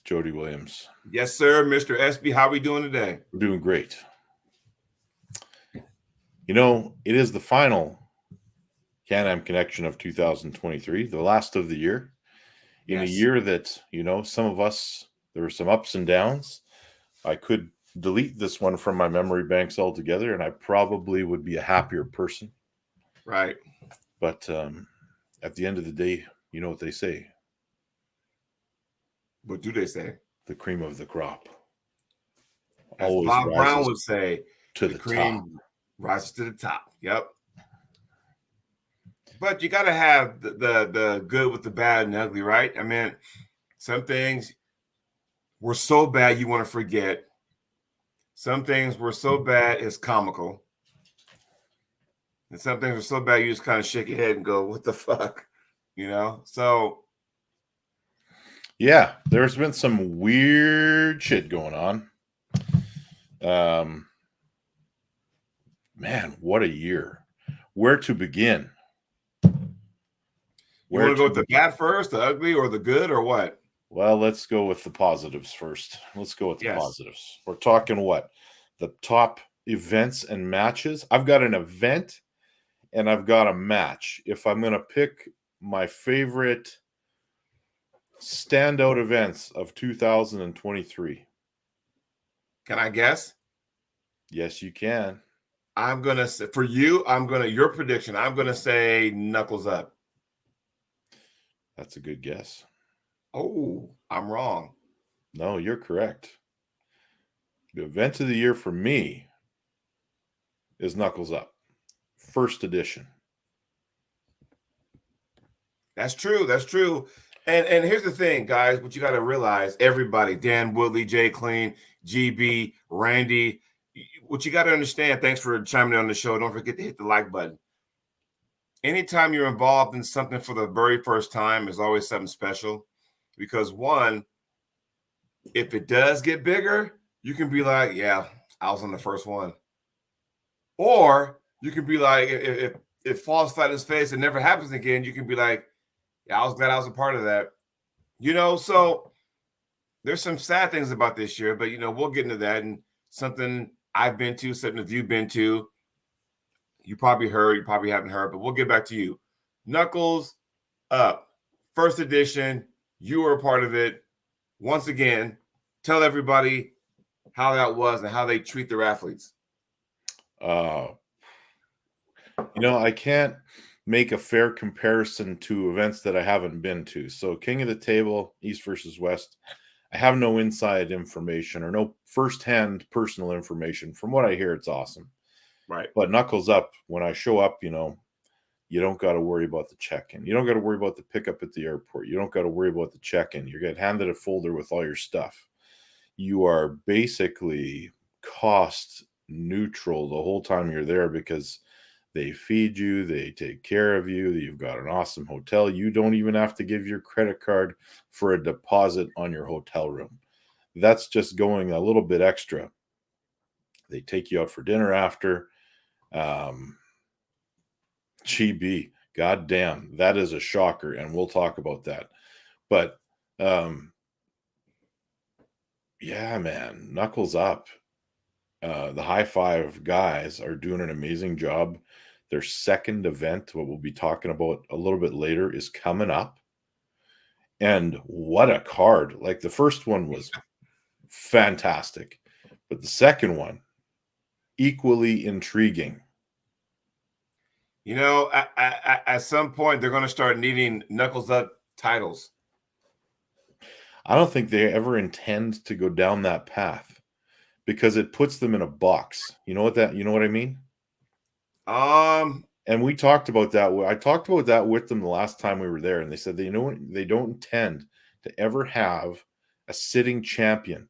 Jody Williams. Yes, sir, Mr. Espey. How are we doing today? We're doing great. You know, it is the final Can-Am Connection of 2023, the last of the year. In a year that, some of us, there were some ups and downs. I could delete this one from my memory banks altogether, and I probably would be a happier person. Right. But at the end of the day, you know what they say. What do they say? The cream of the crop. As Bob Brown would say, to the cream top. Rises to the top. Yep. But you got to have the good with the bad and the ugly, right? I mean, some things were so bad you want to forget. Some things were so bad it's comical. And some things were so bad you just kind of shake your head and go, what the fuck? So. Yeah, there's been some weird shit going on. Man, what a year. Where to begin? You want to go with the bad first, the ugly, or the good, or what? Well, let's go with the positives first. Let's go with the positives. We're talking what? The top events and matches. I've got an event and I've got a match. If I'm going to pick my favorite standout events of 2023. Can I guess? Yes, you can. I'm going to say, for you, your prediction, I'm going to say Knuckles Up. That's a good guess. Oh, I'm wrong. No, you're correct. The event of the year for me is Knuckles Up, first edition. That's true. That's true. And here's the thing, guys, what you got to realize, everybody, Dan Woodley, Jay Clean, GB, Randy, what you got to understand, thanks for chiming in on the show. Don't forget to hit the like button. Anytime you're involved in something for the very first time is always something special because, one, if it does get bigger, you can be like, yeah, I was on the first one. Or you can be like, if it falls flat in his face and never happens again, you can be like, yeah, I was glad I was a part of that. So there's some sad things about this year, but, we'll get into that. And something I've been to, something that you've been to, you probably heard, you probably haven't heard, but we'll get back to you. Knuckles Up, first edition. You were a part of it. Once again, tell everybody how that was and how they treat their athletes. I can't make a fair comparison to events that I haven't been to. So King of the Table, East versus West, I have no inside information or no firsthand personal information. From what I hear, it's awesome. Right. But Knuckles Up, when I show up, you don't got to worry about the check-in. You don't got to worry about the pickup at the airport. You don't got to worry about the check-in. You get handed a folder with all your stuff. You are basically cost neutral the whole time you're there because they feed you, they take care of you, you've got an awesome hotel. You don't even have to give your credit card for a deposit on your hotel room. That's just going a little bit extra. They take you out for dinner after. GB, goddamn, that is a shocker, and we'll talk about that. But yeah, man, Knuckles Up. The High Five guys are doing an amazing job. Their second event, what we'll be talking about a little bit later, is coming up. And what a card. Like the first one was fantastic, but the second one, equally intriguing. At some point, they're going to start needing Knuckles Up titles. I don't think they ever intend to go down that path because it puts them in a box. You know what I mean? And we talked about that. I talked about that with them the last time we were there, and they said they don't intend to ever have a sitting champion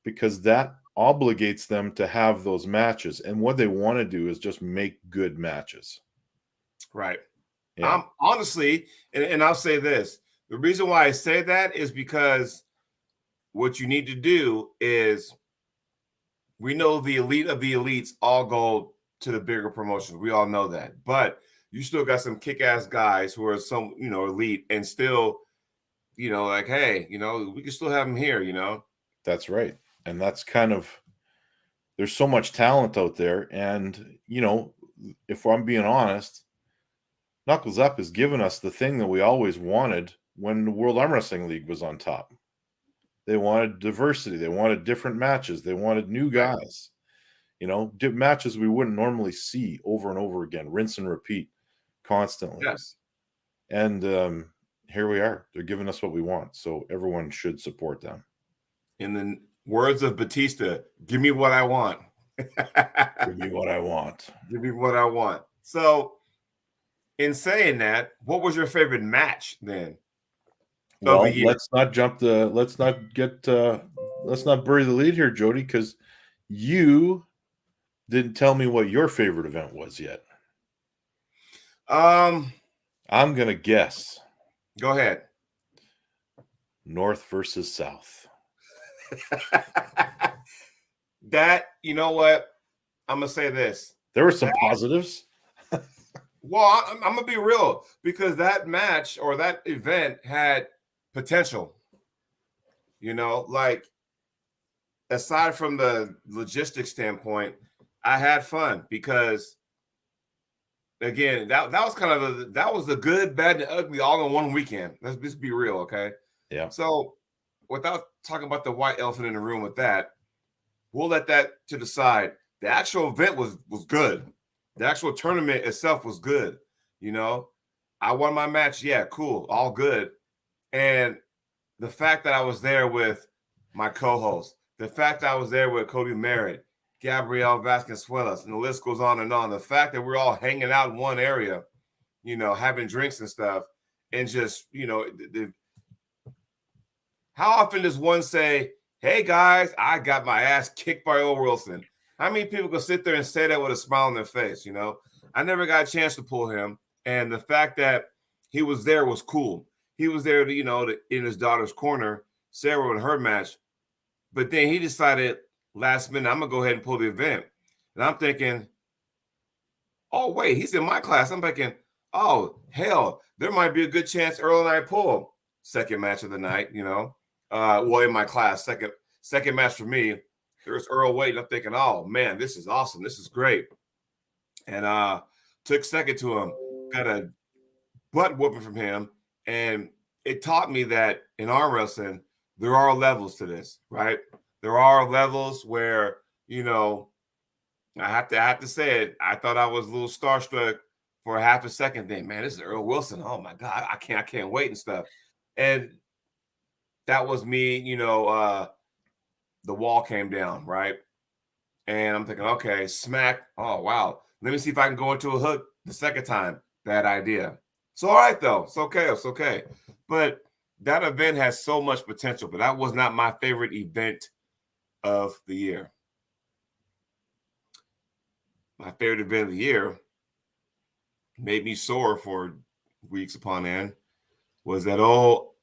because that obligates them to have those matches. And what they want to do is just make good matches. Right. Yeah. Honestly, and I'll say this. The reason why I say that is because what you need to do is we know the elite of the elites all go to the bigger promotions. We all know that. But you still got some kick-ass guys who are some, elite and still like, hey, we can still have him here, That's right. And that's kind of, there's so much talent out there. And, if I'm being honest, Knuckles Up has given us the thing that we always wanted when the World Arm Wrestling League was on top. They wanted diversity. They wanted different matches. They wanted new guys. Matches we wouldn't normally see over and over again, rinse and repeat constantly. Yes. And here we are. They're giving us what we want. So everyone should support them. In the words of Batista, give me what I want. Give me what I want. Give me what I want. So, in saying that, what was your favorite match then? Well, let's not bury the lead here, Jody, because you didn't tell me what your favorite event was yet. I'm gonna guess. Go ahead. North versus South. That, you know what? I'm gonna say this. There were some positives. Well, I'm gonna be real, because that match or that event had potential. Like, aside from the logistics standpoint, I had fun because, again, that was kind of that was the good, bad, and ugly all in one weekend. Let's just be real, okay? Yeah. So, without talking about the white elephant in the room with that, we'll let that to the side. The actual event was good. The actual tournament itself was good. I won my match. Yeah, cool. All good. And the fact that I was there with my co-host, the fact that I was there with Cody Merritt, Gabriel Vasconcelos, and the list goes on and on. The fact that we're all hanging out in one area, having drinks and stuff, and just, how often does one say, hey, guys, I got my ass kicked by Old Wilson? How many people can sit there and say that with a smile on their face, I never got a chance to pull him. And the fact that he was there was cool. He was there to, in his daughter's corner, Sarah in her match. But then he decided last minute, I'm going to go ahead and pull the event. And I'm thinking, oh, wait, he's in my class. I'm thinking, oh, hell, there might be a good chance Earl and I pull. Second match of the night, well, in my class, second match for me. There's Earl waiting. I'm thinking, oh, man, this is awesome. This is great. And took second to him. Got a butt whooping from him. And it taught me that in arm wrestling, there are levels to this, right? There are levels where, I have to say it. I thought I was a little starstruck for a half a second. Then, man, this is Earl Wilson. Oh my God, I can't wait and stuff. And that was me, the wall came down, right? And I'm thinking, okay, smack. Oh, wow. Let me see if I can go into a hook the second time. Bad idea. It's all right, though. It's okay. It's okay. But that event has so much potential, but that was not my favorite event of the year. My favorite event of the year made me sore for weeks upon end was that old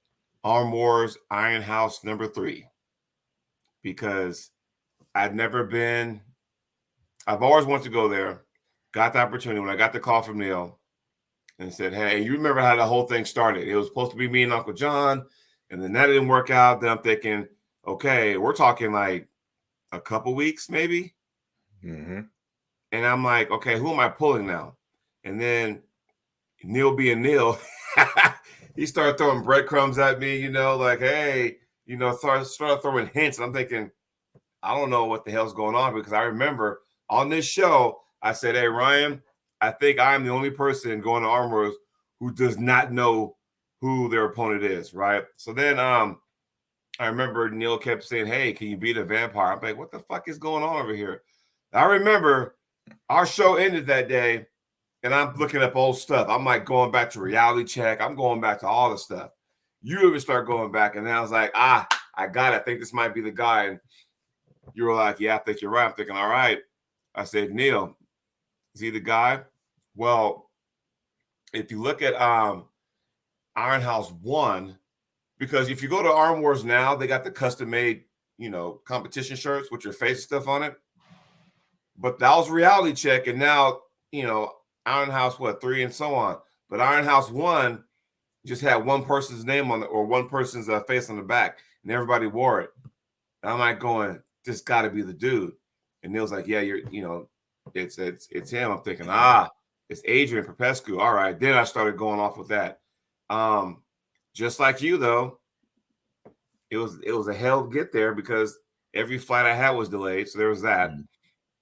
Arm Wars Iron House number 3. Because I've always wanted to go there. Got the opportunity when I got the call from Neil and said, hey, you remember how the whole thing started? It was supposed to be me and Uncle John, and then that didn't work out. Then I'm thinking, okay, we're talking like a couple weeks maybe. Mm-hmm. And I'm like, okay, who am I pulling now? And then Neil being Neil, he started throwing breadcrumbs at me, like, hey, started throwing hints. And I'm thinking, I don't know what the hell's going on, because I remember on this show, I said, hey, Ryan, I think I'm the only person going to Arm Wars who does not know who their opponent is, right? So then I remember Neil kept saying, hey, can you beat a vampire? I'm like, what the fuck is going on over here? I remember our show ended that day, and I'm looking up old stuff. I'm like going back to Reality Check. I'm going back to all the stuff. You even start going back, and then I was like, I got it. I think this might be the guy. And you were like, yeah, I think you're right. I'm thinking, all right. I said, Neil, is he the guy? Well, if you look at Iron House 1, because if you go to Arm Wars now, they got the custom-made, competition shirts with your face and stuff on it. But that was Reality Check, and now, Iron House 3 and so on. But Iron House 1, just had one person's name on it or one person's face on the back, and everybody wore it. And I'm like going, this got to be the dude. And Neil's like, yeah, it's him. I'm thinking, it's Adrian Popescu. All right. Then I started going off with that. Just like you though, it was a hell to get there because every flight I had was delayed. So there was that,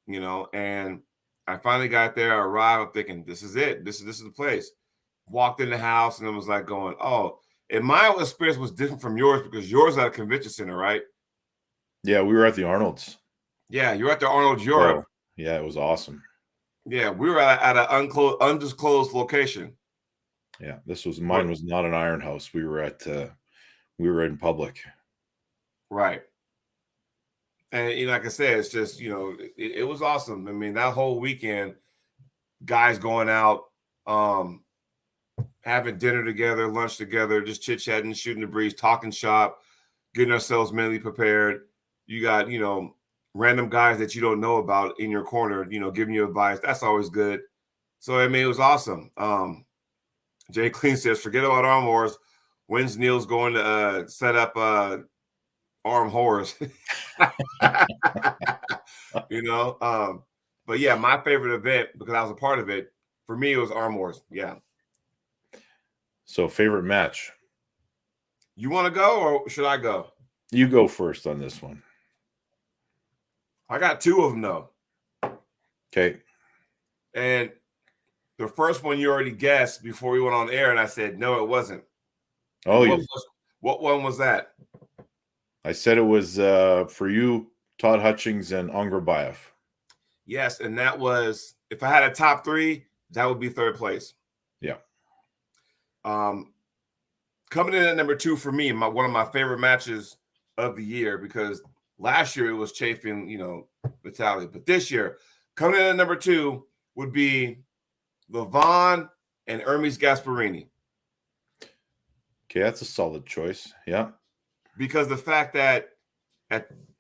and I finally got there. I arrived. I'm thinking, this is it. This is the place. Walked in the house and it was like going, oh, and my experience was different from yours because yours at a convention center, right? Yeah, we were at the Arnold's. Yeah, you were at the Arnold's Europe. Yeah, it was awesome. Yeah, we were at an undisclosed location. Yeah, mine was not an Iron House. We were in public. Right. And like I said, it's just, it was awesome. I mean, that whole weekend, guys going out, having dinner together, lunch together, just chit-chatting, shooting the breeze, talking shop, getting ourselves mentally prepared. You got, random guys that you don't know about in your corner, giving you advice. That's always good. So, I mean, it was awesome. Jay Clean says, forget about Arm Wars. When's Neil's going to set up Arm Whores? But yeah, my favorite event, because I was a part of it, for me, it was Arm Wars. Yeah. So, favorite match? You want to go or should I go? You go first on this one. I got two of them, though. Okay. And the first one you already guessed before we went on air, and I said, no, it wasn't. Oh, what one was that? I said it was for you, Todd Hutchings and Angrabayev. Yes, and that was, if I had a top three, that would be third place. Yeah. Coming in at number two for me, one of my favorite matches of the year, because last year it was chafing, Vitaly. But this year, coming in at number two would be Levon and Hermes Gasparini. Okay, that's a solid choice. Yeah. Because the fact that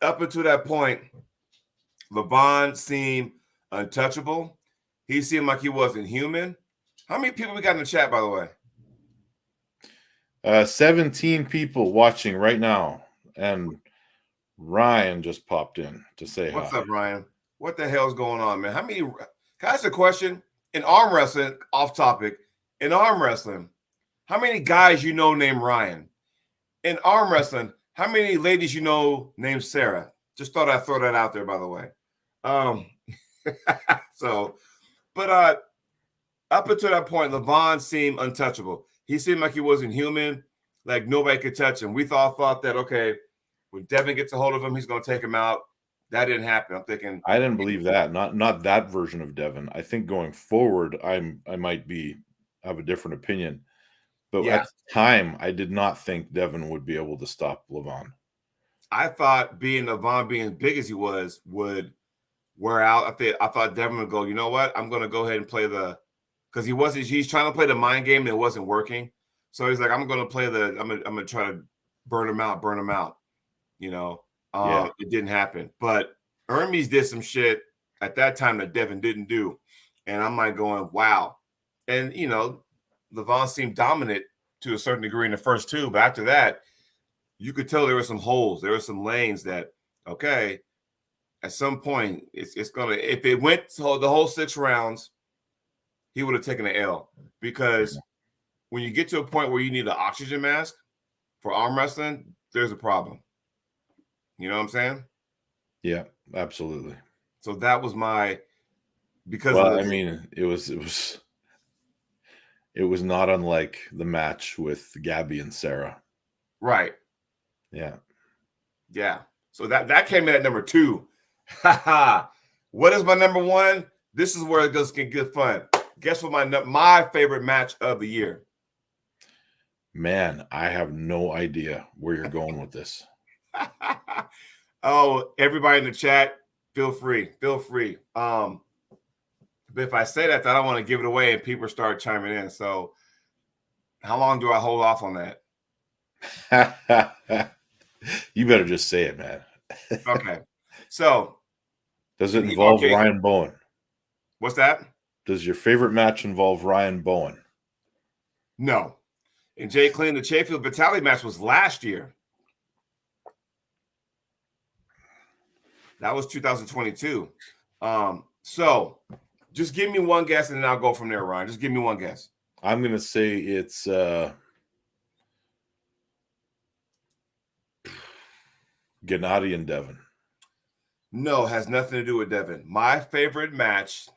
up until that point, Levon seemed untouchable. He seemed like he wasn't human. How many people we got in the chat, by the way? 17 people watching right now. And Ryan just popped in to say What's hi. up, Ryan? What the hell's going on, man? Can I ask a question? In arm wrestling, off topic, in arm wrestling, how many guys named Ryan? In arm wrestling, how many ladies named Sarah? Just thought I'd throw that out there, by the way. Up until that point, Levon seemed untouchable. He seemed like he wasn't human, like nobody could touch him. We thought that, okay, when Devin gets a hold of him, he's going to take him out. That didn't happen. I'm thinking, I didn't believe that. Not that version of Devin. I think going forward, I might have a different opinion. But at the time, I did not think Devin would be able to stop Levon. I thought Levon being big as he was would wear out. I thought Devin would go, you know what? I'm going to go ahead and play because he's trying to play the mind game and it wasn't working. So he's like, I'm going to try to burn him out. It didn't happen. But Hermes did some shit at that time that Devin didn't do. And I'm like going, wow. And, Levon seemed dominant to a certain degree in the first two. But after that, you could tell there were some holes. There were some lanes that, okay, at some point, it's going to – if it went the whole 6 rounds, he would have taken an L. Because when you get to a point where you need an oxygen mask for arm wrestling, there's a problem. You know what I'm saying? Yeah, absolutely. So that was it was not unlike the match with Gabby and Sarah. Right. Yeah. Yeah. So that came in at number 2. What is my number 1? This is where it goes get good fun. Guess what my favorite match of the year? Man, I have no idea where you're going with this. Oh, everybody in the chat, feel free. But if I say that, I don't want to give it away and people start chiming in. So how long do I hold off on that? You better just say it, man. Okay. So does it involve Ryan Bowen? What's that? Does your favorite match involve Ryan Bowen? No. And Jay Clean, the Chayfield Vitaly match was last year. That was 2022. So just give me one guess and then I'll go from there, Ryan. Just give me one guess. I'm going to say it's Gennady and Devin. No, has nothing to do with Devin. My favorite match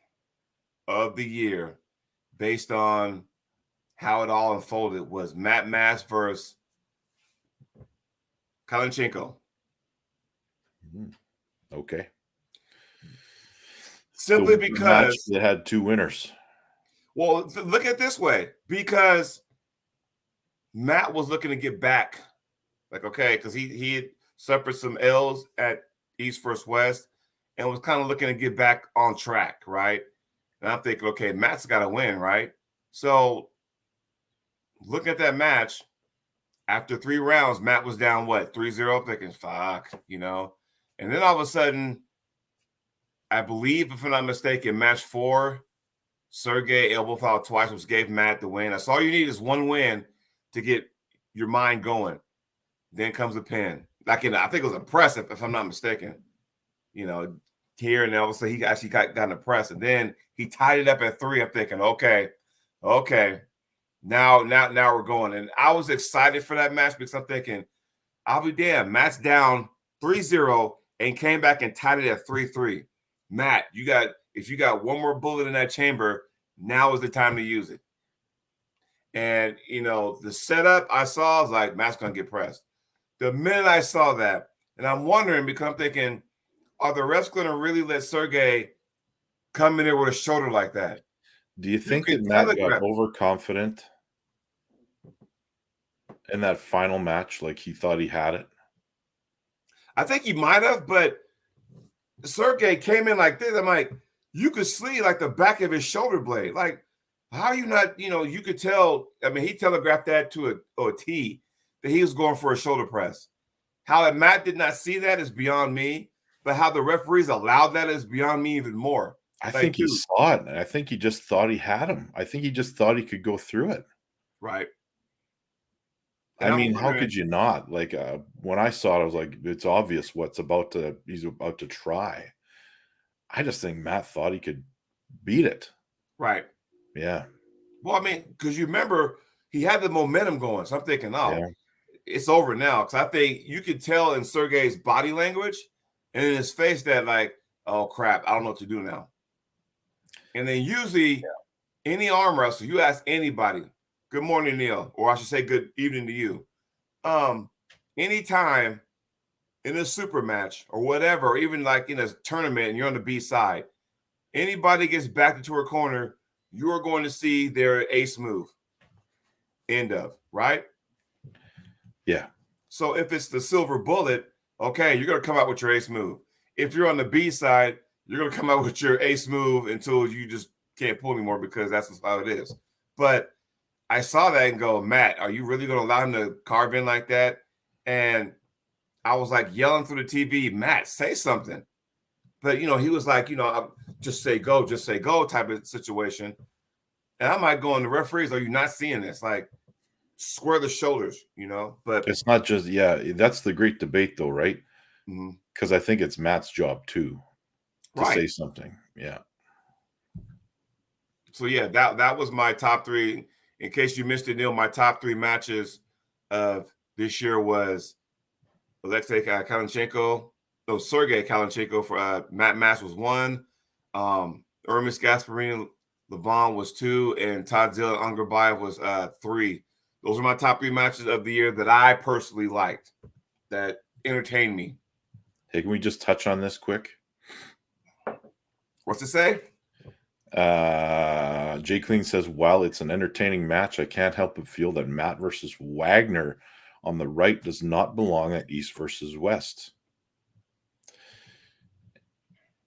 of the year, based on how it all unfolded, was Matt Mass versus Kalinchenko. Okay. Simply because it had two winners. Well, look at it this way. Because Matt was looking to get back. Like, okay, because he had suffered some L's at East versus West and was kind of looking to get back on track, right? And I'm thinking, okay, Matt's got to win, right? So looking at that match, after 3 rounds, Matt was down, what, 3-0? I'm thinking, fuck, you know? And then all of a sudden, I believe, if I'm not mistaken, match 4, Sergey elbow fouled twice, which gave Matt the win. That's all you need is one win to get your mind going. Then comes a pin. I think it was a press, if I'm not mistaken. You know, here and all, so he actually got in the press. And then he tied it up at 3. I'm thinking, okay. Now we're going. And I was excited for that match because I'm thinking, I'll be damned. Matt's down 3-0 and came back and tied it at 3-3. Matt, if you got one more bullet in that chamber, now is the time to use it. And, you know, the setup I saw, I was like, Matt's going to get pressed. The minute I saw that, and I'm wondering, because I'm thinking, are the refs going to really let Sergey come in there with a shoulder like that? Do you think that Matt got overconfident in that final match, like he thought he had it? I think he might have, but Sergey came in like this. I'm like, you could see like the back of his shoulder blade. Like, how are you not, you know, you could tell. I mean, he telegraphed that to a T that he was going for a shoulder press. How that Matt did not see that is beyond me, but how the referees allowed that is beyond me even more. I think he saw it, and I think he just thought he had him. I think he just thought he could go through it. Right. I mean, how could you not? Like, when I saw it, I was like, it's obvious he's about to try. I just think Matt thought he could beat it. Right. Yeah. Well, I mean, because you remember he had the momentum going. So I'm thinking, it's over now. Because I think you could tell in Sergey's body language and in his face that, like, oh, crap, I don't know what to do now. And then usually any arm wrestler, you ask anybody, good morning, Neil, or I should say good evening to you. Anytime in a super match or whatever, or even like in a tournament and you're on the B side, anybody gets backed into a corner, you are going to see their ace move. End of, right? Yeah. So if it's the silver bullet, okay, you're going to come out with your ace move. If you're on the B side, you're going to come out with your ace move until you just can't pull anymore because that's how it is. But I saw that and go, Matt, are you really going to allow him to carve in like that? And I was like yelling through the TV, Matt, say something. But, you know, he was like, you know, just say go type of situation. And I'm like going, the referees, are you not seeing this? Like, square the shoulders, you know? But it's not just, that's the great debate though, right? Because I think it's Matt's job too to say something. Yeah. So, yeah, that was my top 3. In case you missed it, Neil, my top 3 matches of this year was Sergey Kalinchenko for Matt Mass was 1. Ermis Gasparini Levon was 2, and Tadzilla Angarbayev was 3. Those are my top 3 matches of the year that I personally liked, that entertained me. Hey, can we just touch on this quick? What's it say? Jay Clean says, while it's an entertaining match, I can't help but feel that Matt versus Wagner on the right does not belong at East versus West.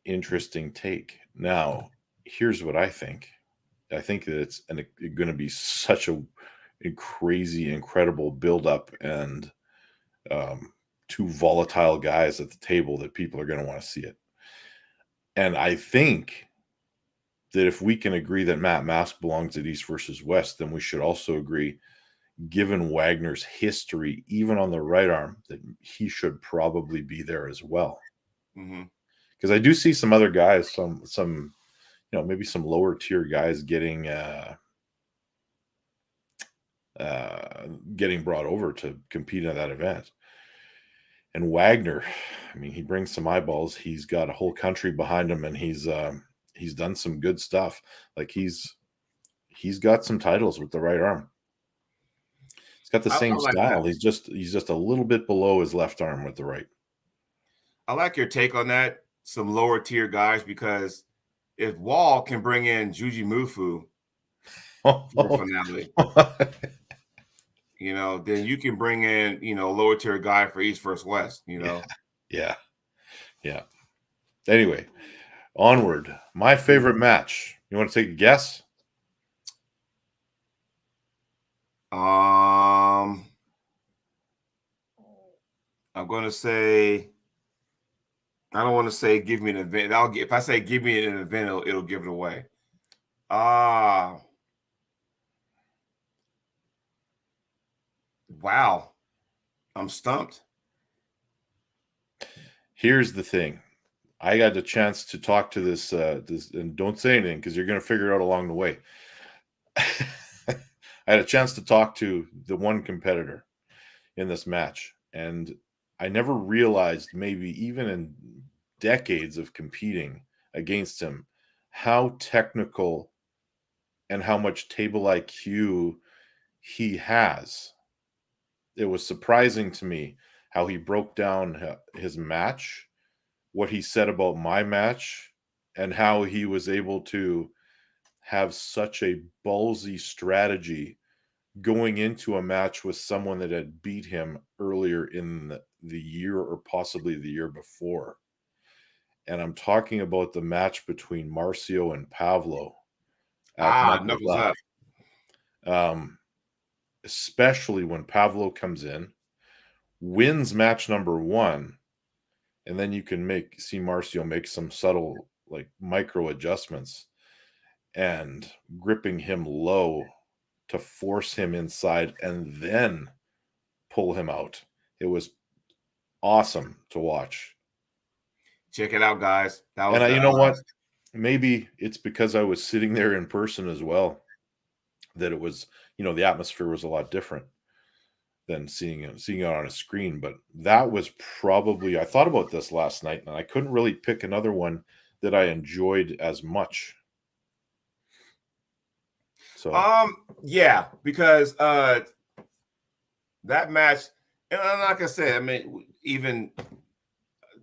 Interesting take. Now, here's what I think. I think that it's going to be such a crazy, incredible build-up and 2 volatile guys at the table that people are going to want to see it. And I think that if we can agree that Matt Mask belongs at East versus West, then we should also agree given Wagner's history, even on the right arm, that he should probably be there as well. Because I do see some other guys, some maybe some lower tier guys getting brought over to compete at that event. And Wagner, I mean, he brings some eyeballs. He's got a whole country behind him, and he's done some good stuff. Like he's got some titles with the right arm. He's got the same style. He's just a little bit below his left arm with the right. I like your take on that. Some lower tier guys, because if Wall can bring in Juji Mufu for the finale, then you can bring in, lower tier guy for East versus West, Yeah. Anyway, onward. My favorite match. You want to take a guess? I'm going to say, I don't want to say give me an event. If I say give me an event, it'll give it away. Wow. I'm stumped. Here's the thing. I got the chance to talk to this and don't say anything because you're going to figure it out along the way. I had a chance to talk to the one competitor in this match, and I never realized, maybe even in decades of competing against him, how technical and how much table IQ he has. It was surprising to me how he broke down his match, what he said about my match, and how he was able to have such a ballsy strategy going into a match with someone that had beat him earlier in the year or possibly the year before. And I'm talking about the match between Marcio and Pavlo at Knuckles Up. Especially when Pavlo comes in, wins match number 1, and then you can see Marcio make some subtle, like, micro adjustments and gripping him low to force him inside and then pull him out. It was awesome to watch. Check it out, guys. You know what? Maybe it's because I was sitting there in person as well, that it was, the atmosphere was a lot different than seeing it on a screen. But that was probably, I thought about this last night, and I couldn't really pick another one that I enjoyed as much. So yeah, because that match, and like I said, I mean, even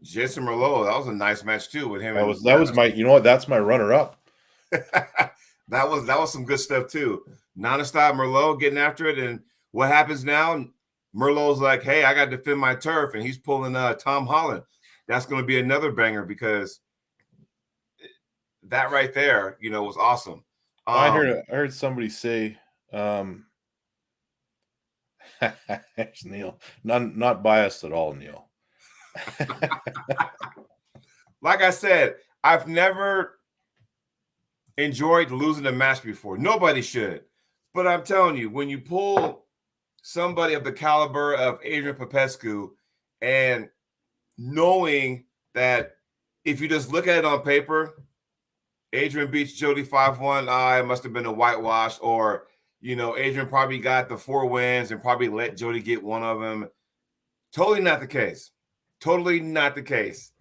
Jason Merlot, that was a nice match too with him. That was my, that's my runner-up. that was some good stuff too. Non-stop Merlot getting after it, and what happens now? Merlot's like, "Hey, I got to defend my turf," and he's pulling Tom Holland. That's going to be another banger, because that right there, was awesome. I heard somebody say, Neil, not biased at all, Neil. Like I said, I've never enjoyed losing a match before. Nobody should. But I'm telling you, when you pull somebody of the caliber of Adrian Popescu, and knowing that if you just look at it on paper, Adrian beats Jody 5-1, it must have been a whitewash, or, Adrian probably got the 4 wins and probably let Jody get one of them. Totally not the case. Totally not the case.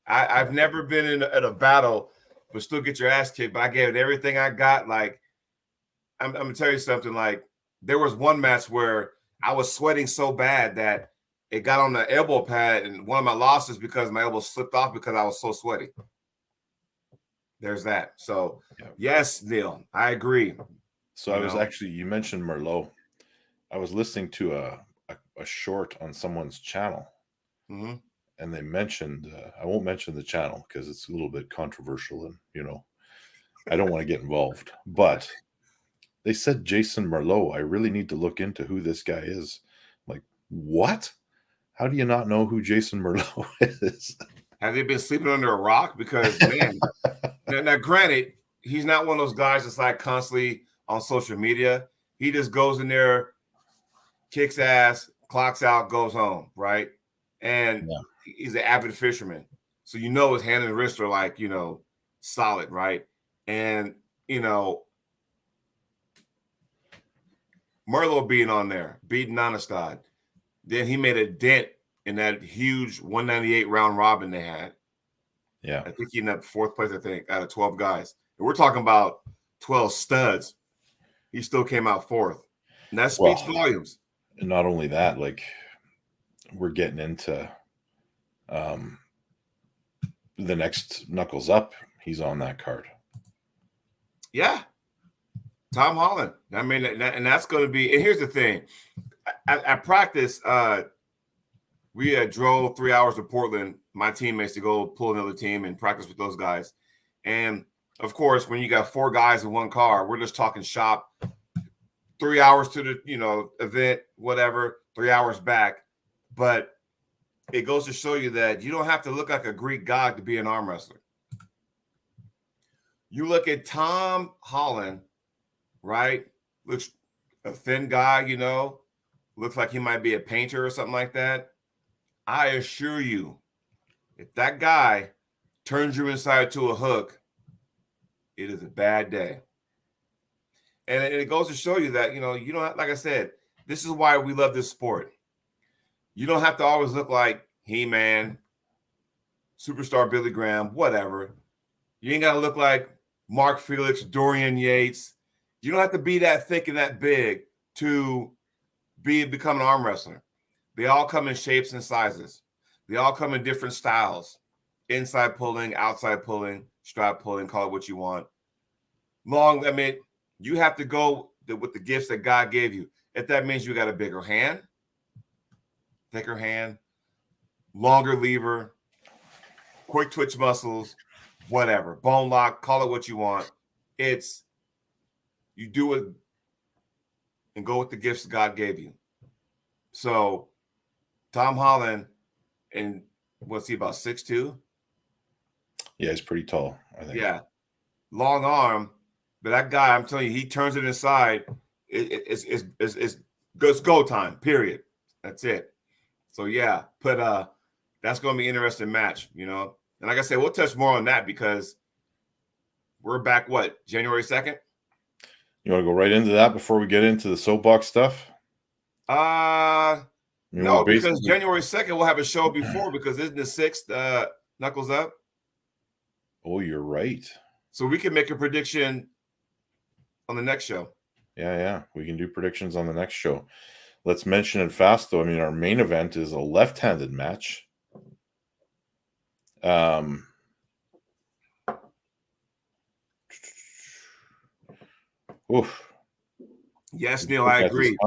I've never been at a battle but still get your ass kicked, but I gave it everything I got. Like, I'm going to tell you something. Like, there was one match where I was sweating so bad that it got on the elbow pad, and one of my losses because my elbow slipped off because I was so sweaty. There's that. So, yes, Neil, I agree. So I was actually, you mentioned Merlot. I was listening to a short on someone's channel, and they mentioned, I won't mention the channel because it's a little bit controversial, and, I don't want to get involved, but they said Jason Merlot. I really need to look into who this guy is. I'm like, what? How do you not know who Jason Merlot is? Have they been sleeping under a rock? Because, man, now granted, he's not one of those guys that's like constantly on social media. He just goes in there kicks ass, clocks out, goes home, right? And Yeah. he's an avid fisherman. So you know his hand and wrist are like, solid, right? And, Merlo being on there, beating Onestad. Then he made a dent in that huge 198 round robin they had. Yeah. I think he ended up 4th place, out of 12 guys. And we're talking about 12 studs. He still came out 4th. And that speaks volumes. And not only that, like we're getting into the next Knuckles Up. He's on that card. Yeah. Tom Holland. I mean, and that's going to be, and here's the thing. At practice, we drove 3 hours to Portland, my teammates, to go pull another team and practice with those guys. And of course, when you got 4 guys in one car, we're just talking shop. 3 hours to the event, whatever, 3 hours back. But it goes to show you that you don't have to look like a Greek god to be an arm wrestler. You look at Tom Holland, right? Looks a thin guy, looks like he might be a painter or something like that. I assure you, if that guy turns you inside to a hook, it is a bad day. And it goes to show you that, you don't, like I said, this is why we love this sport. You don't have to always look like He-Man, Superstar Billy Graham, whatever. You ain't got to look like Mark Felix, Dorian Yates. You don't have to be that thick and that big to become an arm wrestler. They all come in shapes and sizes. They all come in different styles. Inside pulling, outside pulling, strap pulling, call it what you want. You have to go with the gifts that God gave you. If that means you got a bigger hand, thicker hand, longer lever, quick twitch muscles, whatever, bone lock, call it what you want. It's you do it and go with the gifts God gave you. So Tom Holland, and what's he, about 6'2"? Yeah, he's pretty tall, I think. Yeah. Long arm. But that guy, I'm telling you, he turns it inside. It's go time, period. That's it. So, yeah. But that's going to be an interesting match, And like I said, we'll touch more on that because we're back, January 2nd? You want to go right into that before we get into the soapbox stuff? No, because January 2nd we'll have a show before because isn't the 6th Knuckles Up? Oh, you're right. So we can make a prediction on the next show. Yeah. We can do predictions on the next show. Let's mention it fast, though. Our main event is a left-handed match. Oof. Yes, Neil, I agree.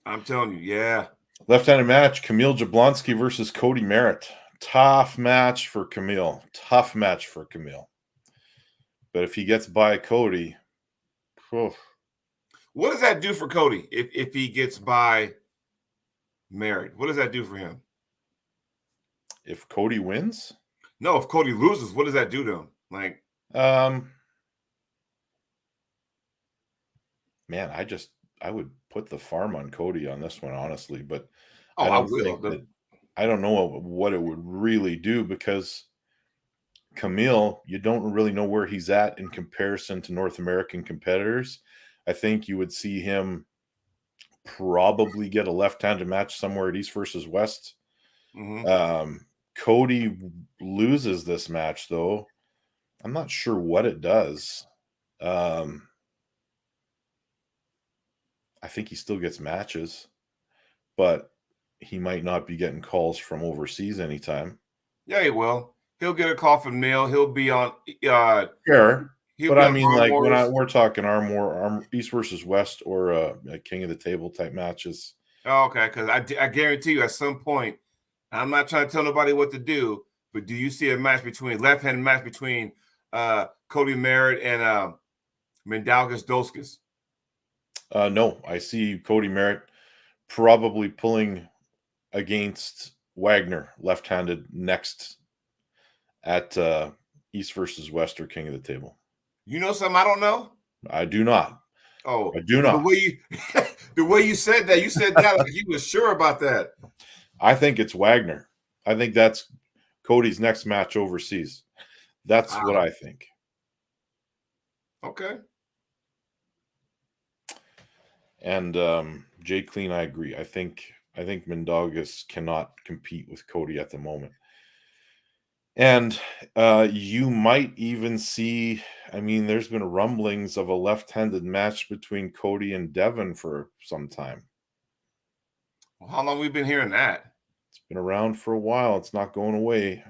I'm telling you, yeah. Left-handed match, Kamil Jablonski versus Cody Merritt. Tough match for Kamil. But if he gets by Cody, what does that do for Cody if he gets by Merritt? What does that do for him? If Cody wins? No, if Cody loses, what does that do to him? Man, I would put the farm on Cody on this one, honestly, but I will. I don't know what it would really do because Kamil, you don't really know where he's at in comparison to North American competitors. I think you would see him probably get a left-handed match somewhere at East versus West. Mm-hmm. Cody loses this match, though. I'm not sure what it does. I think he still gets matches, but he might not be getting calls from overseas anytime. Yeah, he will. He'll get a call from Neil. He'll be on. Sure. But I mean, like when we're talking Arm East versus West or a King of the Table type matches. Oh, okay, because I guarantee you at some point, I'm not trying to tell nobody what to do, but do you see a left-handed match between Cody Merritt and Mindaugas Doskus? No, I see Cody Merritt probably pulling against Wagner left-handed next at East versus West or King of the Table. You know something I don't know? I do not. Oh, I do not. The way you said that like you were sure about that. I think it's Wagner. I think that's Cody's next match overseas. That's what Wow. I think. Okay. And Jay Clean, I agree. I think Mindaugas cannot compete with Cody at the moment. And you might even see, I mean, there's been rumblings of a left-handed match between Cody and Devin for some time. Well, how long we been hearing that? It's been around for a while. It's not going away.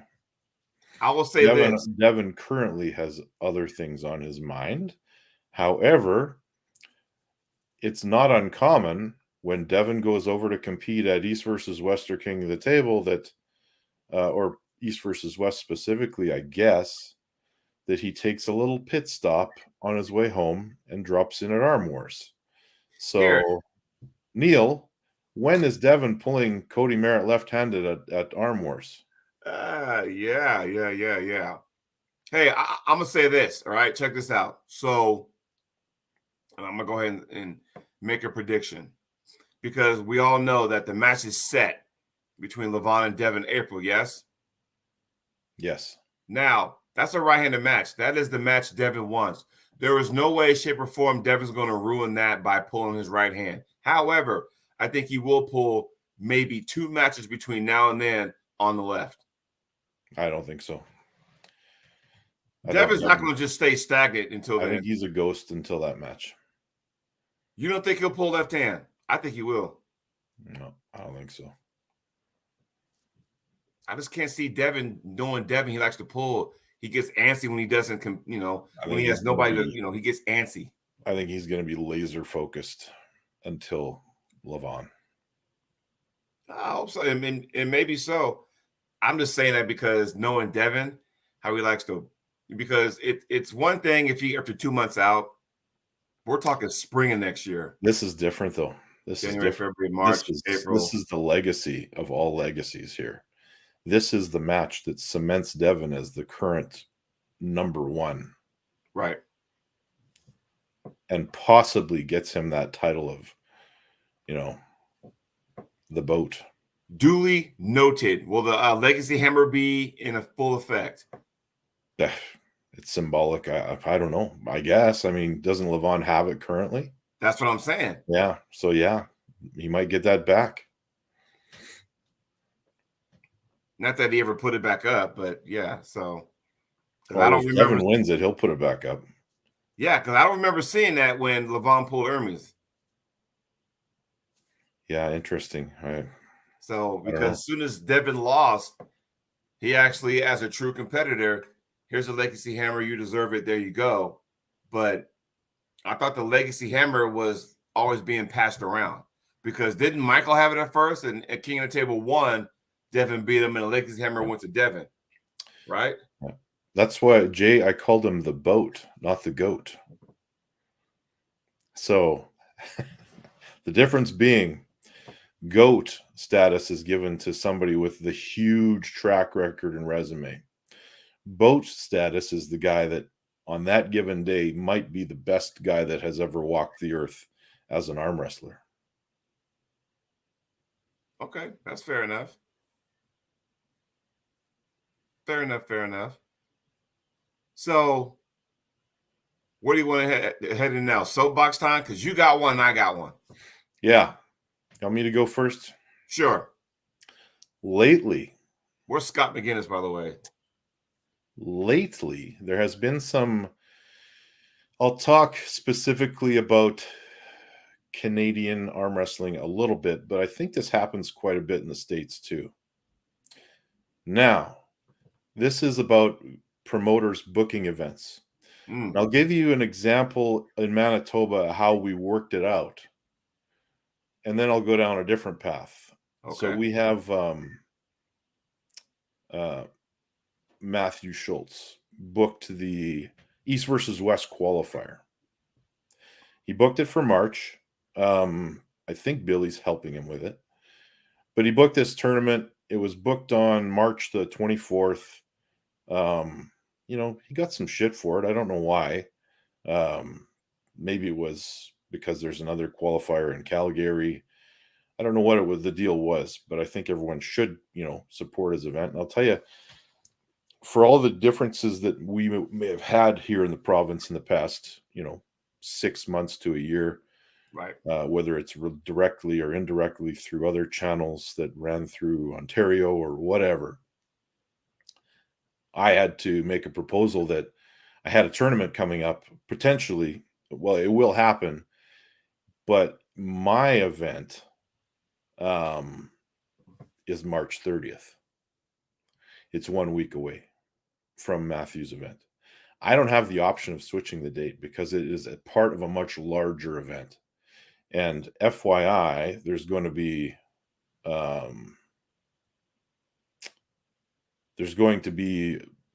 I will say this. Devin currently has other things on his mind. However, it's not uncommon when Devin goes over to compete at East versus West or King of the Table that, or East versus West specifically, I guess, that he takes a little pit stop on his way home and drops in at Arm Wars. Here. So, Neil, when is Devin pulling Cody Merritt left-handed at Arm Wars? Yeah. Hey, I'm gonna say this. All right, check this out. So, and I'm gonna go ahead and make a prediction because we all know that the match is set between Levon and Devin April. Yes. Yes. Now that's a right-handed match. That is the match Devin wants. There is no way, shape, or form Devin's going to ruin that by pulling his right hand. However, I think he will pull maybe 2 matches between now and then on the left. I don't think so. Devin's not going to just stay stagnant until then. I think he's a ghost until that match. You don't think he'll pull left hand? I think he will. No, I don't think so. I just can't see Devin. Knowing Devin, he likes to pull. He gets antsy when he doesn't, when he has nobody to, he gets antsy. I think he's going to be laser focused until Levon. I hope so, and maybe so. I'm just saying that because knowing Devin, how he likes to, because it's one thing if he after 2 months out, we're talking spring of next year. This is different though. This January, is different. February, March, April. This is the legacy of all legacies here. This is the match that cements Devin as the current number 1. Right. And possibly gets him that title of, the boat. Duly noted. Will the legacy hammer be in a full effect? It's symbolic. I don't know. I guess. I mean, doesn't Levon have it currently? That's what I'm saying. Yeah. So, yeah, he might get that back. Not that he ever put it back up, but yeah. So, well, I don't remember. Devin wins it, he'll put it back up. Yeah, because I don't remember seeing that when Levon pulled Hermes. Yeah, interesting. So, because as soon as Devin lost, he actually, as a true competitor, here's a legacy hammer. You deserve it. There you go. But I thought the legacy hammer was always being passed around because didn't Michael have it at first? And at King of the Table 1, Devin beat him, and the legacy hammer went to Devin, right? Yeah. That's why, Jay, I called him the boat, not the goat. So the difference being GOAT status is given to somebody with the huge track record and resume. Boat status is the guy that on that given day might be the best guy that has ever walked the earth as an arm wrestler. Okay, that's fair enough. Fair enough. So, where do you want to head in now? Soapbox time? Because you got one and I got one. Yeah. You want me to go first? Sure. Lately. Where's Scott McGinnis, by the way? Lately, there has been some. I'll talk specifically about Canadian arm wrestling a little bit, but I think this happens quite a bit in the States too. Now, this is about promoters booking events. I'll give you an example in Manitoba how we worked it out. And then I'll go down a different path. Okay. So we have Matthew Schultz booked the East versus West qualifier. He booked it for March. I think Billy's helping him with it. But he booked this tournament. It was booked on March the 24th. He got some shit for it. I don't know why. Maybe it was because there's another qualifier in Calgary. I don't know what the deal was, but I think everyone should, support his event. And I'll tell you, for all the differences that we may have had here in the province in the past, 6 months to a year, Right. whether it's directly or indirectly through other channels that ran through Ontario or whatever, I had to make a proposal that I had a tournament coming up potentially. Well, it will happen, but my event is March 30th. It's 1 week away from Matthew's event. I don't have the option of switching the date because it is a part of a much larger event. And FYI, there's going to be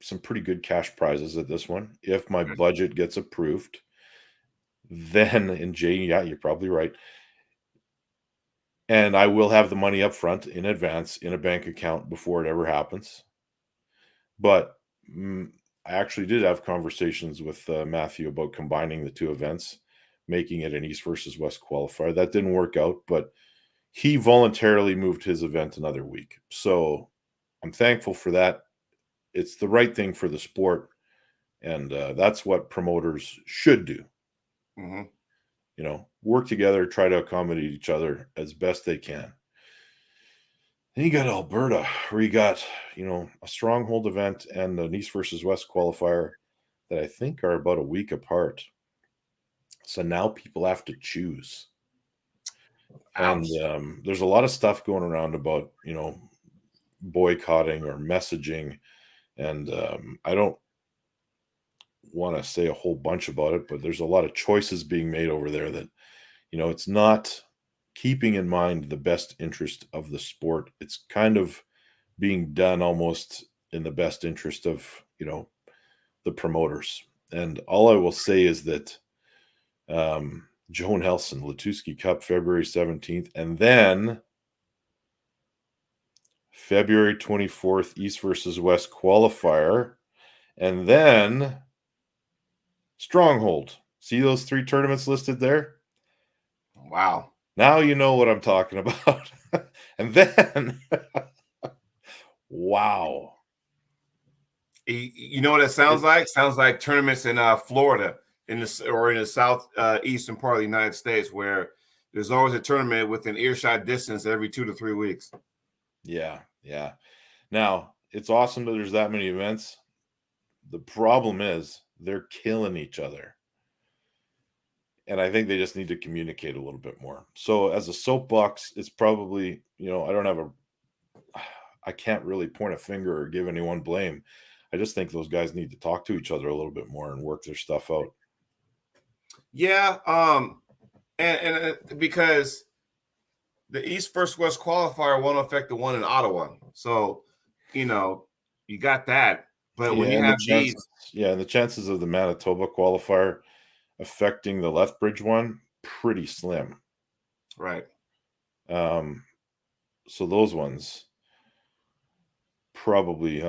some pretty good cash prizes at this one. If my budget gets approved, then, and Jay, yeah, you're probably right. And I will have the money up front in advance in a bank account before it ever happens. But I actually did have conversations with Matthew about combining the two events, making it an East versus West qualifier. That didn't work out, but he voluntarily moved his event another week. So I'm thankful for that. It's the right thing for the sport. And that's what promoters should do. Mm-hmm. Work together, try to accommodate each other as best they can. Then you got Alberta, where you got, a stronghold event and an East versus West qualifier that I think are about a week apart. So now people have to choose. Ouch. And there's a lot of stuff going around about, boycotting or messaging. And I don't want to say a whole bunch about it, but there's a lot of choices being made over there that, it's not keeping in mind the best interest of the sport. It's kind of being done almost in the best interest of, the promoters. And all I will say is that Joe Nelson, Latuski Cup, February 17th, and then February 24th, East versus West qualifier, and then Stronghold. See those 3 tournaments listed there? Wow. Now you know what I'm talking about. And then, wow. You know what it sounds like? Sounds like tournaments in Florida, in the south eastern part of the United States, where there's always a tournament within earshot distance every 2 to 3 weeks. Yeah. Now, it's awesome that there's that many events. The problem is they're killing each other. And I think they just need to communicate a little bit more. So as a soapbox, it's probably, I can't really point a finger or give anyone blame. I just think those guys need to talk to each other a little bit more and work their stuff out. Yeah. And because the East versus West qualifier won't affect the one in Ottawa. So, you got that. But when you have these. Yeah, and the chances of the Manitoba qualifier affecting the Lethbridge one, pretty slim. Right. So those ones probably,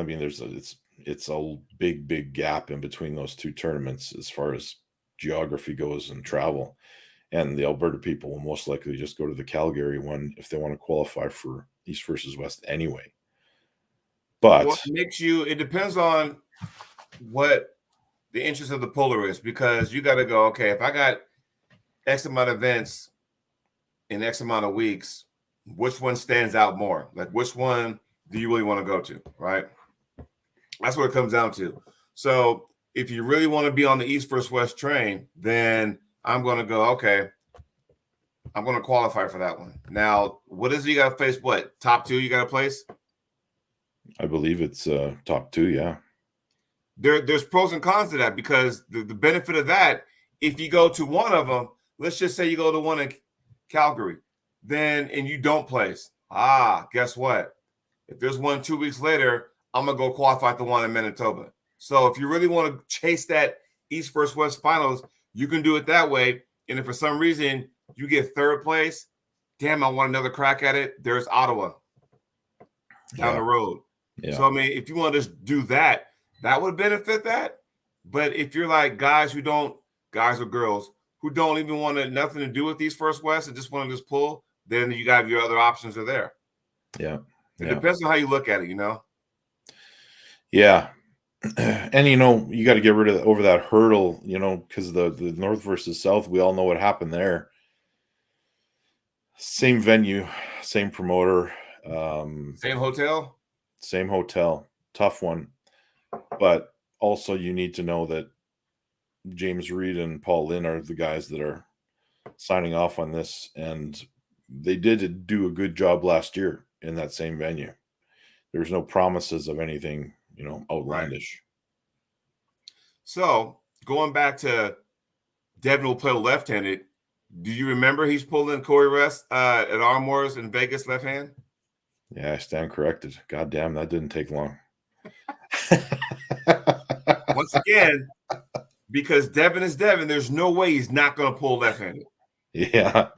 it's a big gap in between those 2 tournaments as far as geography goes and travel. And the Alberta people will most likely just go to the Calgary one if they want to qualify for East versus West anyway. But it depends on what the interest of the puller is, because you got to go, okay, if I got X amount of events in X amount of weeks, which one stands out more? Like, which one do you really want to go to, right? That's what it comes down to. So if you really want to be on the East versus West train, then I'm going to go, okay, I'm going to qualify for that one. Now, what is it you got to face? What, top 2 you got to place? I believe it's top 2, yeah. There's pros and cons to that, because the benefit of that, if you go to one of them, let's just say you go to one in Calgary, and you don't place. Guess what? If there's one 2 weeks later, I'm going to go qualify at the one in Manitoba. So if you really want to chase that East versus West finals, you can do it that way. And if for some reason you get 3rd place, damn, I want another crack at it, there's Ottawa down the road. Yeah. So, if you want to just do that would benefit that. But if you're like guys or girls who don't even want nothing to do with these First West and just want to just pull, then you got your other options are there. Yeah. It depends on how you look at it, Yeah. And you got to get rid of over that hurdle, because the North versus South, we all know what happened there. Same venue, same promoter, Same hotel. Tough one. But also you need to know that James Reed and Paul Lynn are the guys that are signing off on this, and they did do a good job last year in that same venue. There's no promises of anything, outlandish. Right. So going back to Devin will play left-handed. Do you remember he's pulling Corey Rest at Arm Wars in Vegas left hand? Yeah, I stand corrected. God damn, that didn't take long. Once again, because Devin is Devin, there's no way he's not going to pull left-handed. Yeah.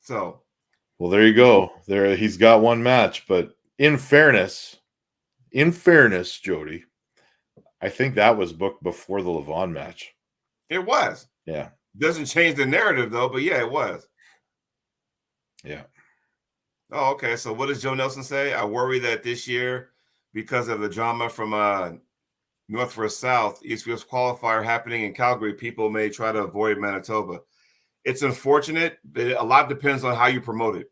So, well, there you go. There, he's got one match, but in fairness, Jody, I think that was booked before the Levon match. It was. Yeah. Doesn't change the narrative though, but yeah, it was. Yeah. Oh, okay. So what does Joe Nelson say? I worry that this year, because of the drama from North versus South, East West qualifier happening in Calgary, people may try to avoid Manitoba. It's unfortunate, but a lot depends on how you promote it.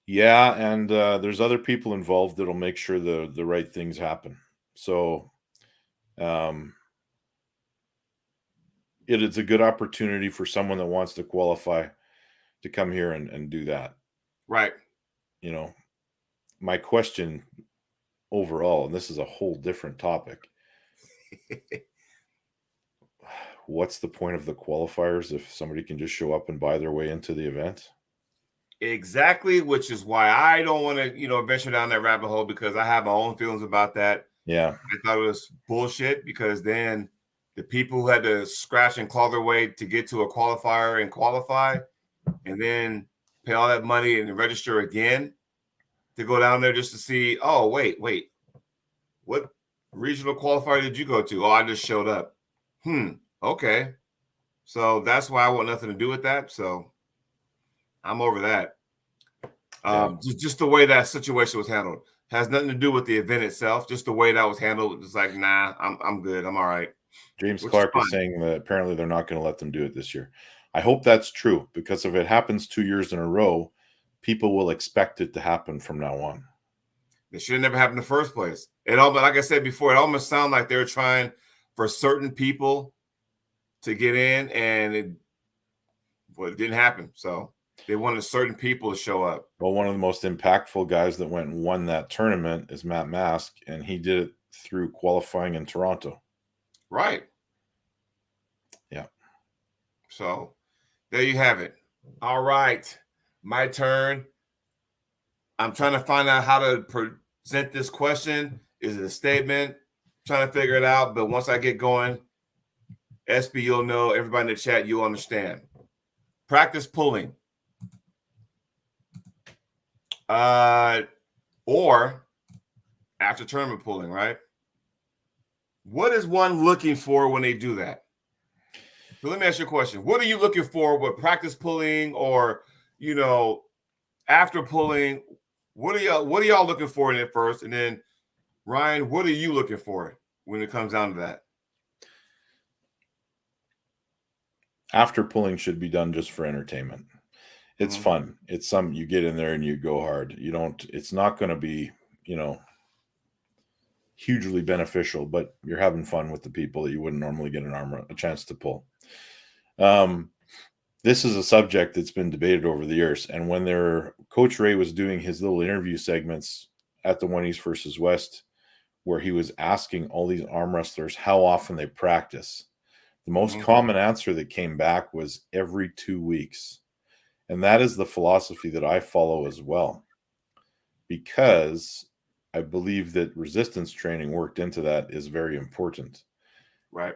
Yeah, and there's other people involved that'll make sure the right things happen. So it is a good opportunity for someone that wants to qualify to come here and do that. Right. My question overall, and this is a whole different topic. What's the point of the qualifiers if somebody can just show up and buy their way into the event? Exactly, which is why I don't want to, venture down that rabbit hole, because I have my own feelings about that. Yeah. I thought it was bullshit, because then the people who had to scratch and claw their way to get to a qualifier and qualify, and then pay all that money and register again to go down there just to see, oh, wait, what regional qualifier did you go to? Oh, I just showed up. Okay. So that's why I want nothing to do with that. So I'm over that. Just the way that situation was handled has nothing to do with the event itself. Just the way that was handled. It's like, nah, I'm good. I'm all right. James Clark is saying that apparently they're not going to let them do it this year. I hope that's true, because if it happens 2 years in a row, people will expect it to happen from now on. It should have never happened in the first place. Like I said before, it almost sounded like they were trying for certain people to get in, and it didn't happen. So they wanted certain people to show up. Well, one of the most impactful guys that went and won that tournament is Matt Mask, and he did it through qualifying in Toronto. Right. Yeah. So there you have it. All right. My turn. I'm trying to find out how to present this question. Is it a statement? I'm trying to figure it out. But once I get going, Espey, you'll know. Everybody in the chat, you'll understand. Practice pulling. Or after tournament pulling, right? What is one looking for when they do that? So let me ask you a question. What are you looking for with practice pulling, or, after pulling? What are y'all looking for in it first? And then, Ryan, what are you looking for when it comes down to that? After pulling should be done just for entertainment. It's fun. It's something you get in there and you go hard. It's not going to be, hugely beneficial, but you're having fun with the people that you wouldn't normally get a chance to pull. This is a subject that's been debated over the years. And when Coach Ray was doing his little interview segments at the One East versus West, where he was asking all these arm wrestlers how often they practice, the most common answer that came back was every 2 weeks. And that is the philosophy that I follow as well, because I believe that resistance training worked into that is very important. Right.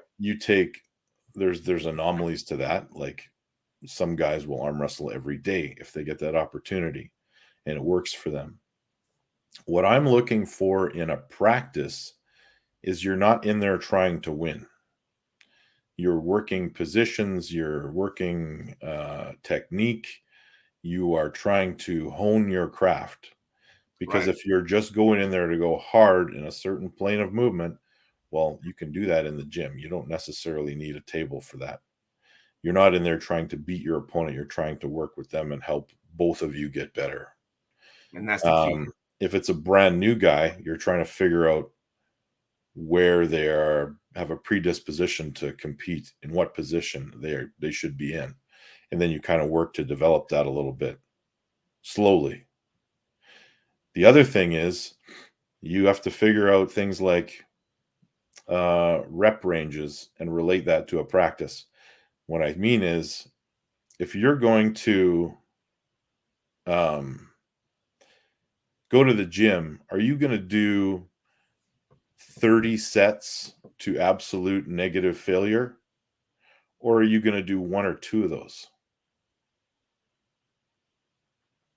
There's anomalies to that. Like, some guys will arm wrestle every day if they get that opportunity and it works for them. What I'm looking for in a practice is you're not in there trying to win. You're working positions, you're working technique, you are trying to hone your craft. Because Right. if you're just going in there to go hard in a certain plane of movement, well, you can do that in the gym. You don't necessarily need a table for that. You're not in there trying to beat your opponent. You're trying to work with them and help both of you get better. And that's the key. If it's a brand new guy, you're trying to figure out where they have a predisposition to compete, in what position they should be in, and then you kind of work to develop that a little bit slowly. The other thing is you have to figure out things like rep ranges and relate that to a practice. What I mean is, if you're going to um, go to the gym, are you going to do 30 sets to absolute negative failure? Or are you going to do one or two of those?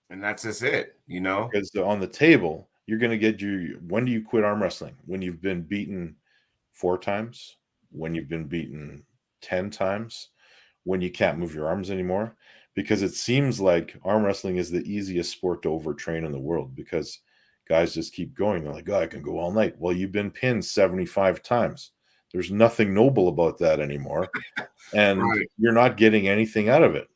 And that's just it, you know? Because on the table, you're going to get when do you quit arm wrestling? When you've been beaten 4 times? When you've been beaten 10 times? When you can't move your arms anymore? Because it seems like arm wrestling is the easiest sport to overtrain in the world, because guys just keep going. They're like, oh, I can go all night. Well, you've been pinned 75 times. There's nothing noble about that anymore. And Right. you're not getting anything out of it.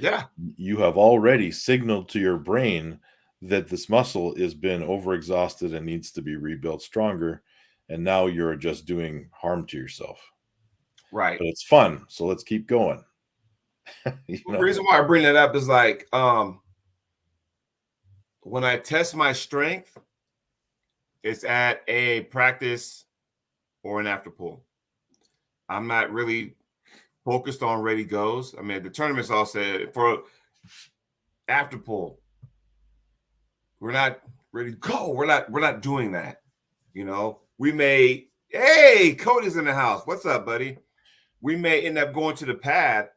Yeah. You have already signaled to your brain that this muscle has been overexhausted and needs to be rebuilt stronger. And now you're just doing harm to yourself. Right. But it's fun. So let's keep going. The reason why I bring that up is like, when I test my strength, it's at a practice or an after pull. I'm not really focused on ready goes. I mean, the tournaments all said for after pull, we're not ready to go. We're not doing that. You know, we may, hey, Cody's in the house. What's up, buddy? We may end up going to the pad,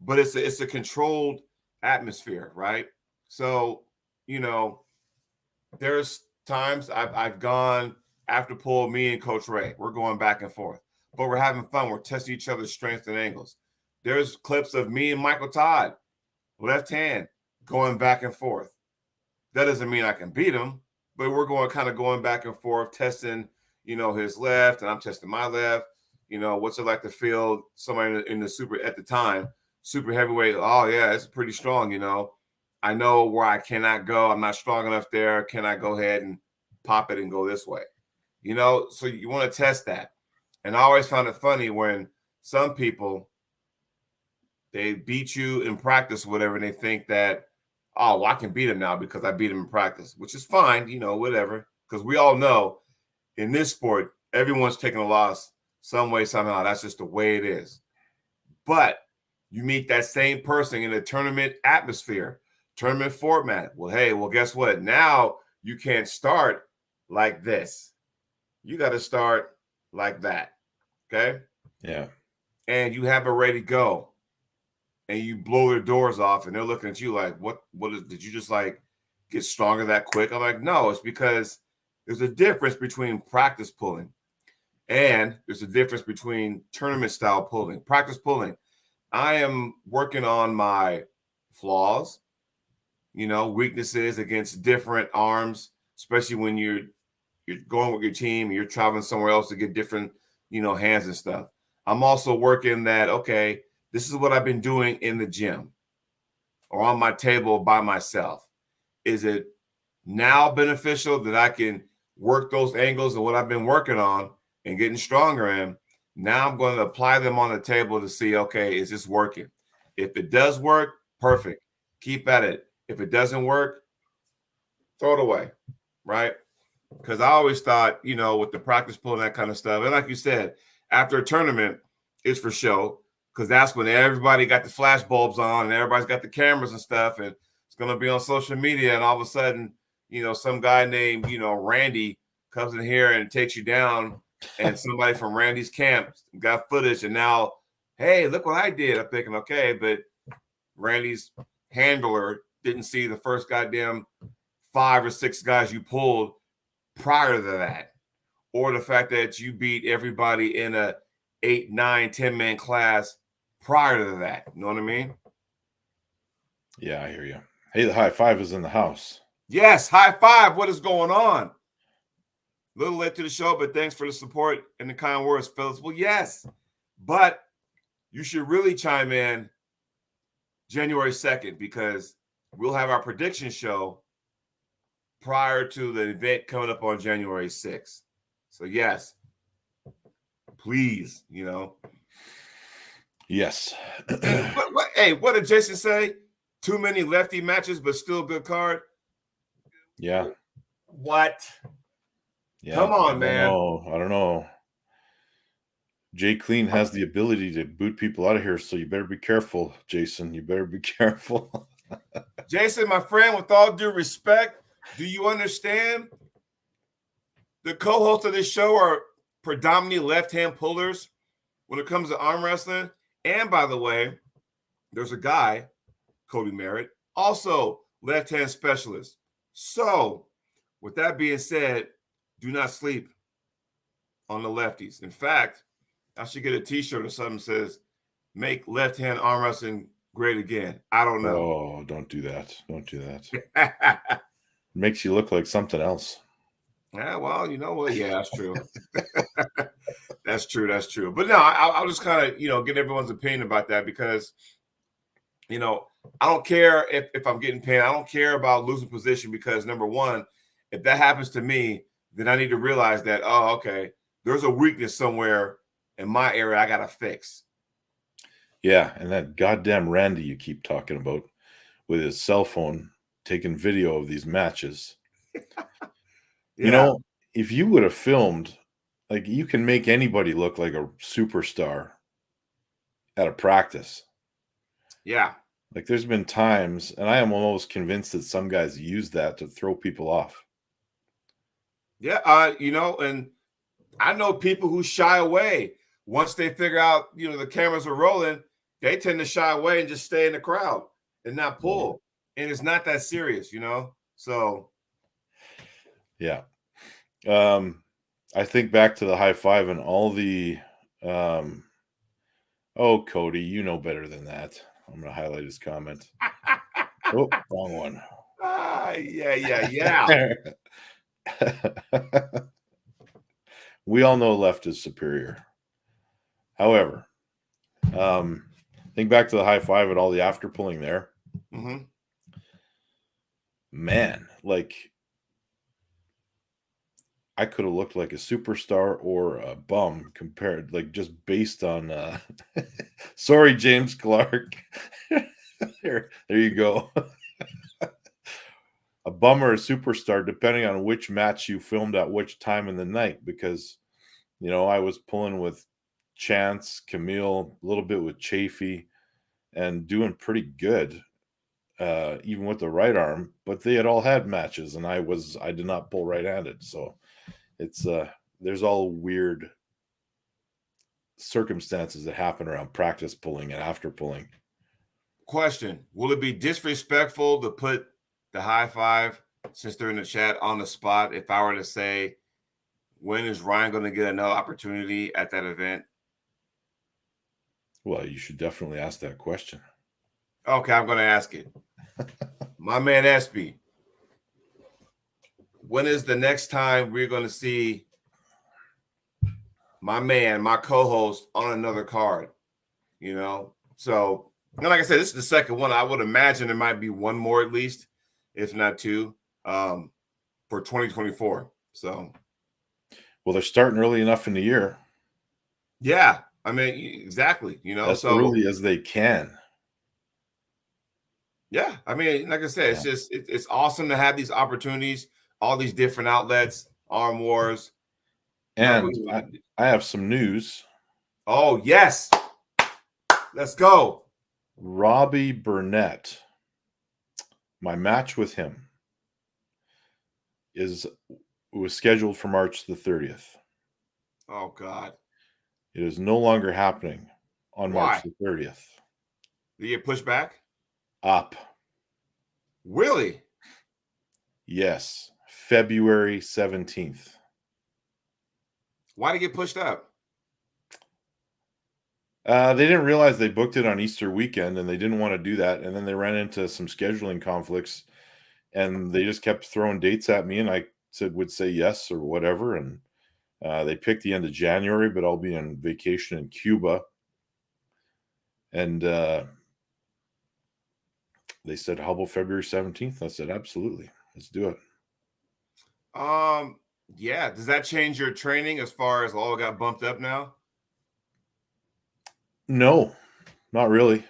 but it's a controlled atmosphere, right? So, you know, there's times I've gone after pull, me and Coach Ray. We're going back and forth, but we're having fun. We're testing each other's strengths and angles. There's clips of me and Michael Todd, left hand, going back and forth. That doesn't mean I can beat him, but we're going back and forth, testing, you know, his left, and I'm testing my left. You know, what's it like to feel somebody in the super at the time, super heavyweight? Oh, yeah, it's pretty strong, you know. I know where I cannot go. I'm not strong enough there. Can I go ahead and pop it and go this way? You know, so you want to test that. And I always found it funny when some people, they beat you in practice, whatever, and they think that, oh, well, I can beat him now because I beat him in practice, which is fine, you know, whatever. Because we all know in this sport, everyone's taking a loss some way, somehow. That's just the way it is. But you meet that same person in a tournament atmosphere, tournament format. Well, hey, well, guess what? Now you can't start like this. You got to start like that. Okay. Yeah. And you have it ready to go. And you blow their doors off, and they're looking at you like, did you just like get stronger that quick? I'm like, no, it's because there's a difference between practice pulling and there's a difference between tournament style pulling. Practice pulling, I am working on my flaws, you know, weaknesses against different arms, especially when you're going with your team and you're traveling somewhere else to get different, you know, hands and stuff. I'm also working that, okay, this is what I've been doing in the gym or on my table by myself. Is it now beneficial that I can work those angles and what I've been working on and getting stronger in? Now I'm going to apply them on the table to see, okay, is this working? If it does work, perfect. Keep at it. If it doesn't work, throw it away, right? Because I always thought, you know, with the practice pull and that kind of stuff, and like you said, after a tournament, it's for show, because that's when everybody got the flash bulbs on and everybody's got the cameras and stuff, and it's going to be on social media, and all of a sudden, you know, some guy named, you know, Randy comes in here and takes you down, and somebody from Randy's camp got footage, and now, hey, look what I did. I'm thinking, okay, but Randy's handler didn't see the first goddamn 5 or 6 guys you pulled prior to that, or the fact that you beat everybody in a 8, 9, 10-man class prior to that. You know what I mean? Yeah, I hear you. Hey, the high five is in the house. Yes, high five. What is going on? A little late to the show, but thanks for the support and the kind words, fellas. Well, yes, but you should really chime in January 2nd because we'll have our prediction show prior to the event coming up on January 6th. So, yes, please, Yes. And what did Jason say? Too many lefty matches, but still good card? Yeah. What? Yeah. Come on, man. I don't know. Jay Clean has the ability to boot people out of here, so you better be careful, Jason. You better be careful. Jason, my friend, with all due respect, do you understand? The co-hosts of this show are predominantly left-hand pullers when it comes to arm wrestling. And by the way, there's a guy, Cody Merritt, also left-hand specialist. So, with that being said, do not sleep on the lefties. In fact, I should get a t-shirt or something that says, make left-hand arm wrestling great again. I don't know. Oh, don't do that. Don't do that. It makes you look like something else. Yeah, well, you know what? Yeah, that's true. That's true. That's true. But no, I'll just kind of, get everyone's opinion about that because, I don't care if I'm getting paid. I don't care about losing position because, number one, if that happens to me, then I need to realize that, oh, okay, there's a weakness somewhere in my area I got to fix. Yeah, and that goddamn Randy you keep talking about with his cell phone taking video of these matches. Yeah. If you would have filmed, like you can make anybody look like a superstar at a practice. Yeah. Like there's been times, and I am almost convinced that some guys use that to throw people off. Yeah. And I know people who shy away once they figure out, the cameras are rolling. They tend to shy away and just stay in the crowd and not pull. And it's not that serious, So, yeah. I think back to the high five and all the oh, Cody, you know better than that. I'm gonna highlight his comment. Oh, wrong one. Yeah. We all know left is superior. However, think back to the high five and all the after pulling there. Mm-hmm. Man, like I could have looked like a superstar or a bum compared, like just based on sorry, James Clark. there you go. A bum or a superstar, depending on which match you filmed at which time in the night, because I was pulling with Chance, Camille, a little bit with Chafee, and doing pretty good, even with the right arm. But they had all had matches, and I did not pull right-handed, so it's there's all weird circumstances that happen around practice pulling and after pulling. Question: will it be disrespectful to put the high five, since they're in the chat, on the spot if I were to say, when is Ryan going to get another opportunity at that event? Well, you should definitely ask that question. Okay, I'm going to ask it. My man Espey, when is the next time we're going to see my man, my co-host, on another card? So, and like I said, this is the second one. I would imagine there might be one more at least, if not two, for 2024. So, well, they're starting early enough in the year. Yeah, I mean, exactly. As early as they can. Yeah, I mean, like I said, it's just it's awesome to have these opportunities, all these different outlets, Arm Wars. And I have some news. Oh, yes. Let's go. Robbie Burnett. My match with him was scheduled for March the 30th. Oh, God. It is no longer happening on March the 30th. Did you get pushed back? Up. Really? Yes. February 17th. Why did it get pushed up? They didn't realize they booked it on Easter weekend, and they didn't want to do that. And then they ran into some scheduling conflicts, and they just kept throwing dates at me, and I would say yes or whatever. And they picked the end of January, but I'll be on vacation in Cuba. And they said, "How about February 17th?" I said, "Absolutely, let's do it." Yeah. Does that change your training as far as all got bumped up now? No, not really.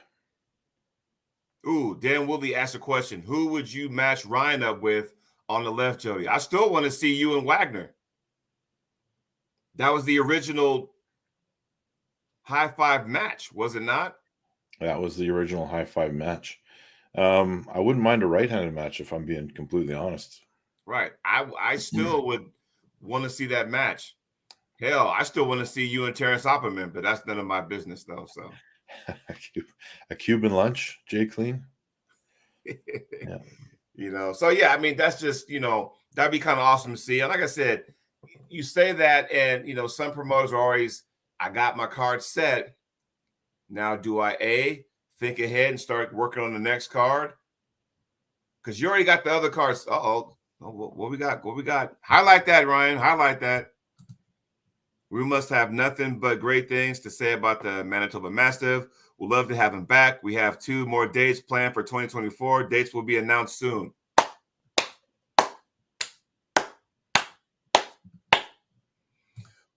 Ooh, Dan Woodley asked a question. Who would you match Ryan up with on the left, Jody? I still want to see you and Wagner. That was the original high five match, was it not? That was the original high five match. I wouldn't mind a right-handed match if I'm being completely honest. Right. I still would want to see that match. Hell, I still want to see you and Terrence Opperman, but that's none of my business though. So A Cuban lunch, Jay Clean. Yeah. So yeah, I mean, that's just, that'd be kind of awesome to see. And like I said, you say that, and some promoters are always, I got my card set. Now, do I think ahead and start working on the next card? Because you already got the other cards. What we got? What we got? Highlight that, Ryan. Highlight that. We must have nothing but great things to say about the Manitoba Mastiff. We'd love to have him back. We have 2 more dates planned for 2024. Dates will be announced soon.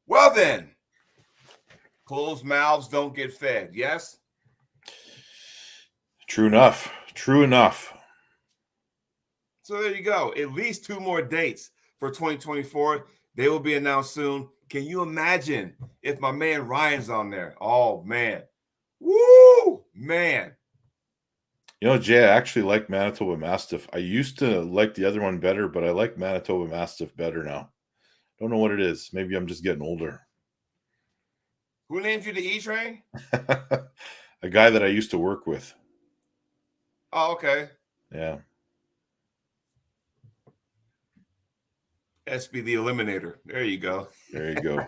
Well then, closed mouths don't get fed. Yes? True enough. True enough. So there you go. At least 2 more dates for 2024. They will be announced soon. Can you imagine if my man Ryan's on there? Oh, man. Woo, man. Jay, I actually like Manitoba Mastiff. I used to like the other one better, but I like Manitoba Mastiff better now. Don't know what it is. Maybe I'm just getting older. Who named you the E-Train? A guy that I used to work with. Oh, okay. Yeah. Espey the Eliminator. There you go. There you go.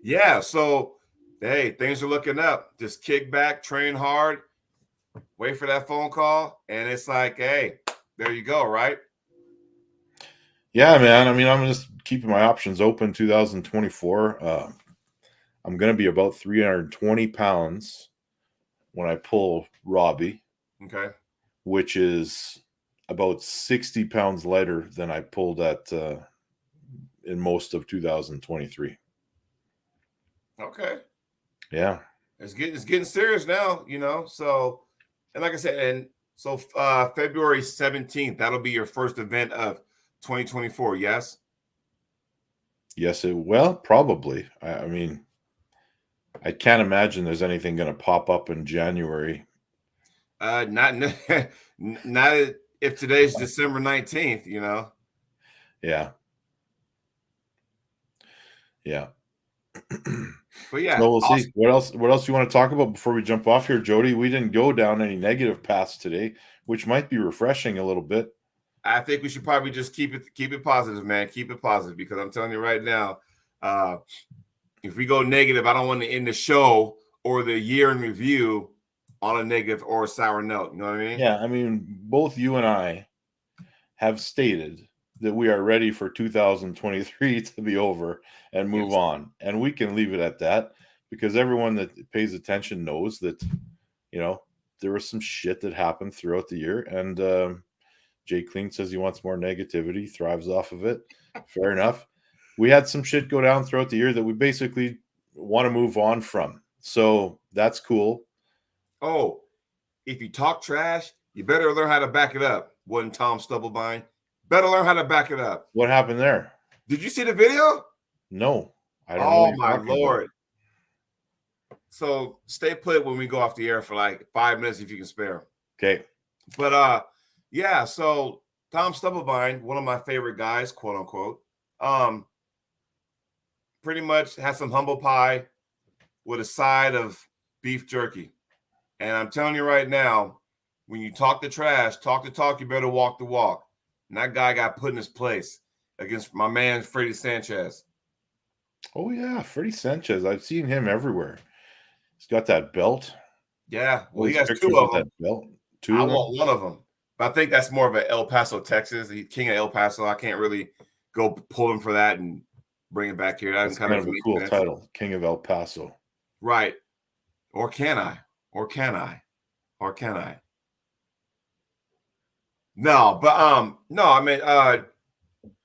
Yeah. So, hey, things are looking up. Just kick back, train hard, wait for that phone call, and it's like, hey, there you go, right? Yeah, man. I mean, I'm just keeping my options open. 2024. I'm going to be about 320 pounds when I pull Robbie. Okay. Which is about 60 pounds lighter than I pulled at in most of 2023. Okay. Yeah. It's getting serious now, So, and like I said, and so February 17th, that'll be your first event of 2024, yes? Yes, probably. I mean, I can't imagine there's anything going to pop up in January. Not not if today's December 19th, Yeah. Yeah. But yeah, so we'll see. What else do you want to talk about before we jump off here, Jody? We didn't go down any negative paths today, which might be refreshing a little bit. I think we should probably just keep it positive, man. Keep it positive, because I'm telling you right now, if we go negative, I don't want to end the show or the year in review on a negative or a sour note. You know what I mean? Yeah, I mean, both you and I have stated that we are ready for 2023 to be over and move on. And we can leave it at that, because everyone that pays attention knows that, there was some shit that happened throughout the year. And Jay Clean says he wants more negativity, thrives off of it. Fair enough. We had some shit go down throughout the year that we basically want to move on from. So that's cool. Oh, if you talk trash, you better learn how to back it up. Wasn't Tom Stubblebine? Better learn how to back it up. What happened there? Did you see the video? No, I don't know. Oh my Lord. So stay put when we go off the air for like 5 minutes if you can spare. Okay. But yeah, so Tom Stubblebine, one of my favorite guys, quote unquote, pretty much has some humble pie with a side of beef jerky. And I'm telling you right now, when you talk the trash, talk the talk, you better walk the walk. And that guy got put in his place against my man, Freddie Sanchez. Oh, yeah, Freddie Sanchez. I've seen him everywhere. He's got that belt. Yeah. Well, he These has two pictures of with them. that belt. Two I of them. want one of them. But I think that's more of a El Paso, Texas. He's king of El Paso. I can't really go pull him for that and bring it back here. That That's kind kind of of a cool title, King of El Paso. Right. Or can I? Or can I? Or can I? No, but no, I mean,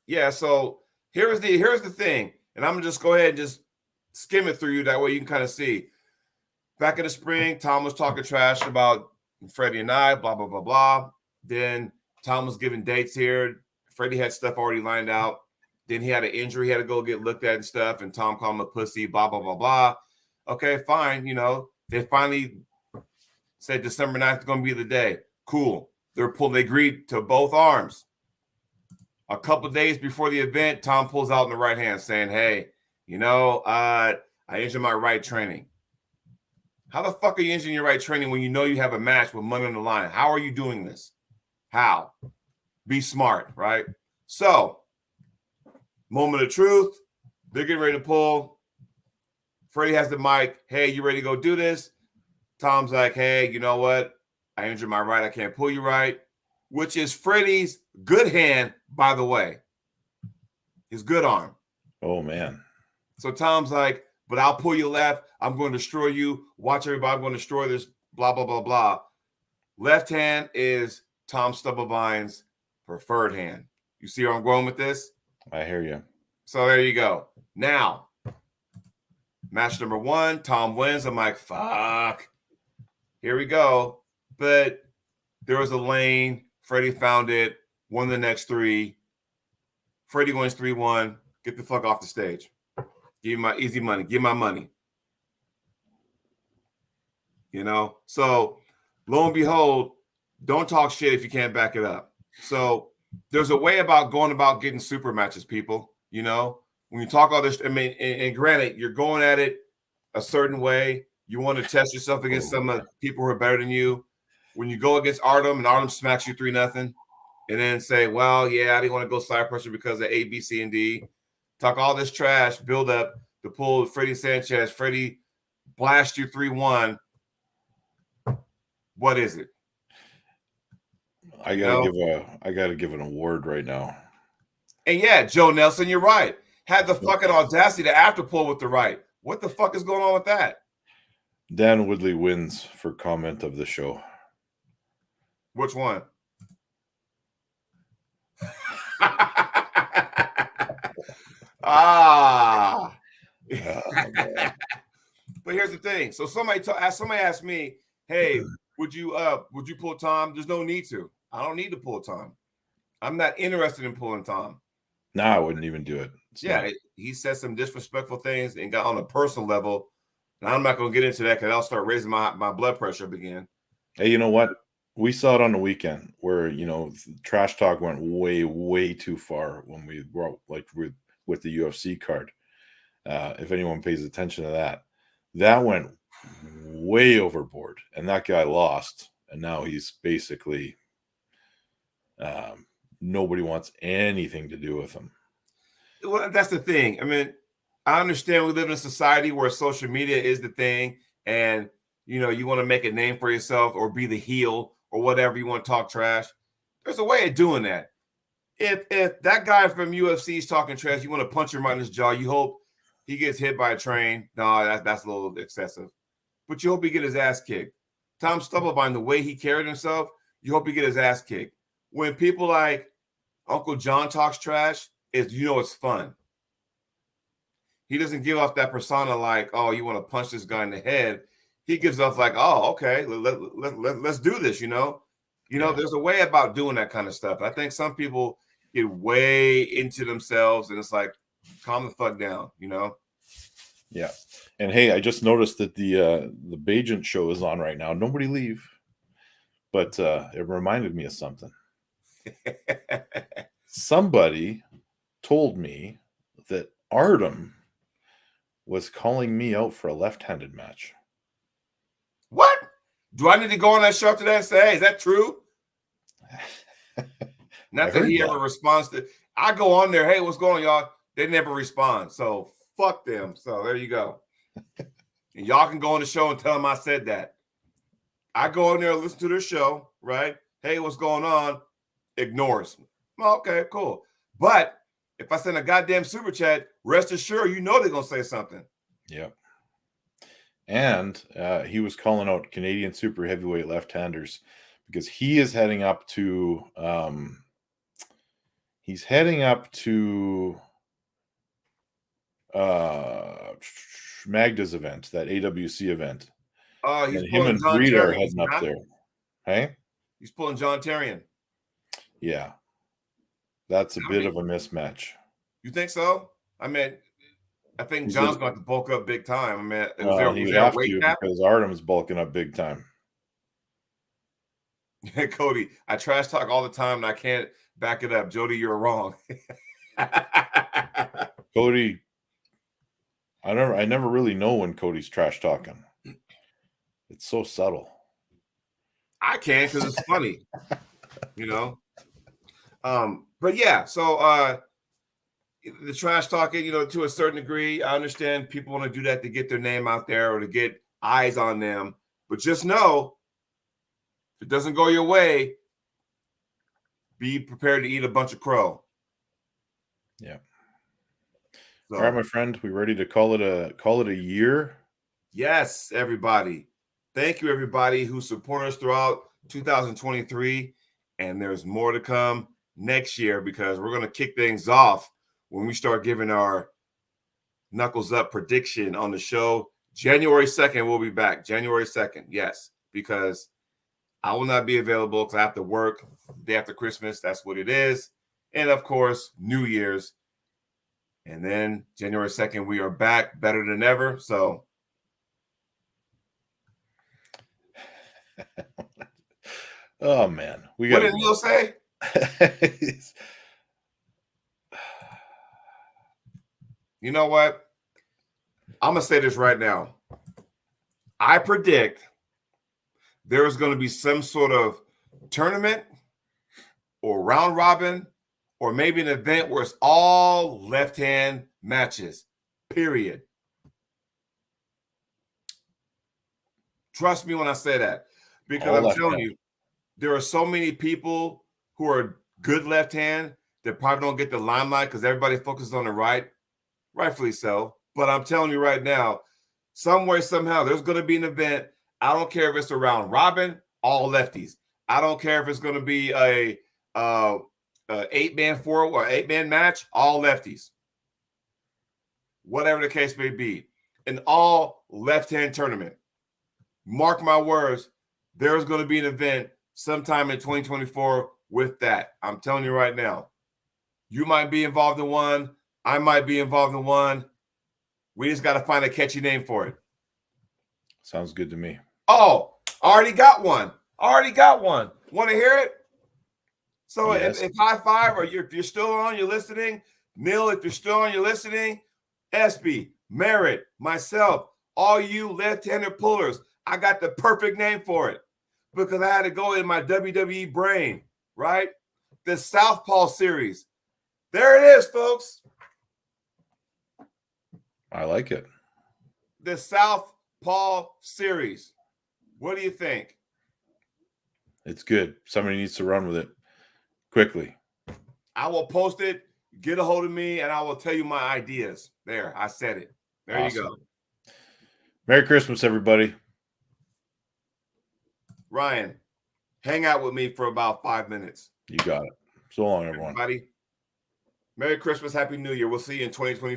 yeah, so here's the thing, and I'm gonna just go ahead and just skim it through you. That way you can kind of see. Back in the spring, Tom was talking trash about Freddie and I, blah, blah, blah, blah. Then Tom was giving dates here. Freddie had stuff already lined out. Then he had an injury, he had to go get looked at and stuff, and Tom called him a pussy, blah, blah, blah, blah. Okay, fine. They finally said December 9th is going to be the day. Cool. They agreed to both arms. A couple days before the event, Tom pulls out in the right hand saying, hey, I injured my right training. How the fuck are you injuring your right training when you know you have a match with money on the line? How are you doing this? How? Be smart, right? So, moment of truth. They're getting ready to pull. Freddie has the mic. Hey, you ready to go do this? Tom's like, hey, you know what? I injured my right. I can't pull you right, which is Freddie's good hand, by the way. His good arm. Oh, man. So Tom's like, but I'll pull you left. I'm going to destroy you. Watch everybody. I'm going to destroy this, blah, blah, blah, blah. Left hand is Tom Stubblebine's preferred hand. You see where I'm going with this? I hear you. So there you go. Now, match number 1, Tom wins. I'm like, fuck. Here we go. But there was a lane. Freddie found it. Won the next 3. Freddie wins 3-1. Get the fuck off the stage. Give me my easy money. Give my money. So lo and behold, don't talk shit if you can't back it up. So there's a way about going about getting super matches, people. When you talk all this, I mean, and granted, you're going at it a certain way. You want to test yourself against some of the people who are better than you. When you go against Artem and Artem smacks you 3-0, and then say, well, yeah, I didn't want to go side pressure because of A, B, C, and D. Talk all this trash, build up to pull Freddie Sanchez. Freddie blast you 3-1. What is it? I gotta give an award right now. And yeah, Joe Nelson, you're right. Had the fucking audacity to after pull with the right. What the fuck is going on with that? Dan Woodley wins for comment of the show. Which one? But here's the thing. So somebody asked me, hey, would you pull Tom? There's no need to. I don't need to pull Tom. I'm not interested in pulling Tom. No, I wouldn't even do it. He said some disrespectful things and got on a personal level. And I'm not going to get into that because I'll start raising my blood pressure up again. Hey, you know what? We saw it on the weekend where, trash talk went way, way too far when we were with the UFC card. If anyone pays attention to that went way overboard, and that guy lost, and now he's basically nobody wants anything to do with him. Well, that's the thing. I mean, I understand we live in a society where social media is the thing, and you want to make a name for yourself or be the heel or whatever, you want to talk trash. There's a way of doing that. If that guy from UFC is talking trash, you want to punch him right in his jaw. You hope he gets hit by a train. No, that's a little excessive. But you hope he get his ass kicked. Tom Stubblebine, the way he carried himself, you hope he get his ass kicked. When people like Uncle John talks trash, it's fun. He doesn't give off that persona like, oh, you want to punch this guy in the head. He gives off like, oh, okay, let's do this, There's a way about doing that kind of stuff. I think some people get way into themselves, and it's like, calm the fuck down, Yeah. And hey, I just noticed that the Bajent show is on right now. Nobody leave. But it reminded me of something. Somebody told me that Artem was calling me out for a left-handed match. What? Do I need to go on that show today and say, hey, is that true? Not that he ever responds to. I go on there, hey, what's going on, y'all? They never respond. So fuck them. So there you go. And y'all can go on the show and tell them I said that. I go in there and listen to their show, right? Hey, what's going on? Ignores. Well, okay, cool. But if I send a goddamn super chat, rest assured, you know they're going to say something. Yep. And he was calling out Canadian super heavyweight left-handers because he is heading up to Magda's event, that AWC event. He's And him pulling and John Breed are Terry. heading up there. Hey? He's pulling John Terrian. Yeah. That's a bit of a mismatch. You think so? I mean, I think John's going to bulk up big time. I mean, he would have to because Artem's bulking up big time. Cody, I trash talk all the time and I can't back it up. Jody, you're wrong. Cody, I never really know when Cody's trash talking. It's so subtle. I can because it's funny, you know. But yeah, so the trash talking, you know, to a certain degree, I understand people want to do that to get their name out there or to get eyes on them. But just know, if it doesn't go your way, be prepared to eat a bunch of crow. Yeah. So, all right, my friend, we ready to call it a year? Yes, everybody. Thank you, everybody who supported us throughout 2023. And there's more to come next year because we're going to kick things off when we start giving our knuckles up prediction on the show. January 2nd, we'll be back. January 2nd, yes, because I will not be available because I have to work the day after Christmas. That's what it is. And, of course, New Year's. And then January 2nd, we are back better than ever. So, oh man, what did Neil say? You know what? I'm gonna say this right now. I predict there's going to be some sort of tournament or round robin or maybe an event where it's all left-hand matches. Period. Trust me when I say that, because I'm telling you, there are so many people who are good left hand that probably don't get the limelight because everybody focuses on the right, rightfully so. But I'm telling you right now, some way, somehow, there's going to be an event. I don't care if it's a round robin, all lefties. I don't care if it's going to be a 8-man or 8-man match, all lefties. Whatever the case may be, an all left-hand tournament. Mark my words, there's going to be an event sometime in 2024 with that. I'm telling you right now. You might be involved in one. I might be involved in one. We just got to find a catchy name for it. Sounds good to me. Oh, already got one. Want to hear it? So yes. if high five, or if you're still on, you're listening. Neil, if you're still on, you're listening. Espey, Merritt, myself, all you left-handed pullers, I got the perfect name for it because I had to go in my WWE brain, right? The Southpaw series. There it is, folks. I like it. The Southpaw series. What do you think? It's good. Somebody needs to run with it quickly. I will post it. Get a hold of me, and I will tell you my ideas. There, I said it. There awesome. You go. Merry Christmas, everybody. Ryan, hang out with me for about 5 minutes. You got it. So long, everyone. Everybody, Merry Christmas, Happy New Year. We'll see you in 2024.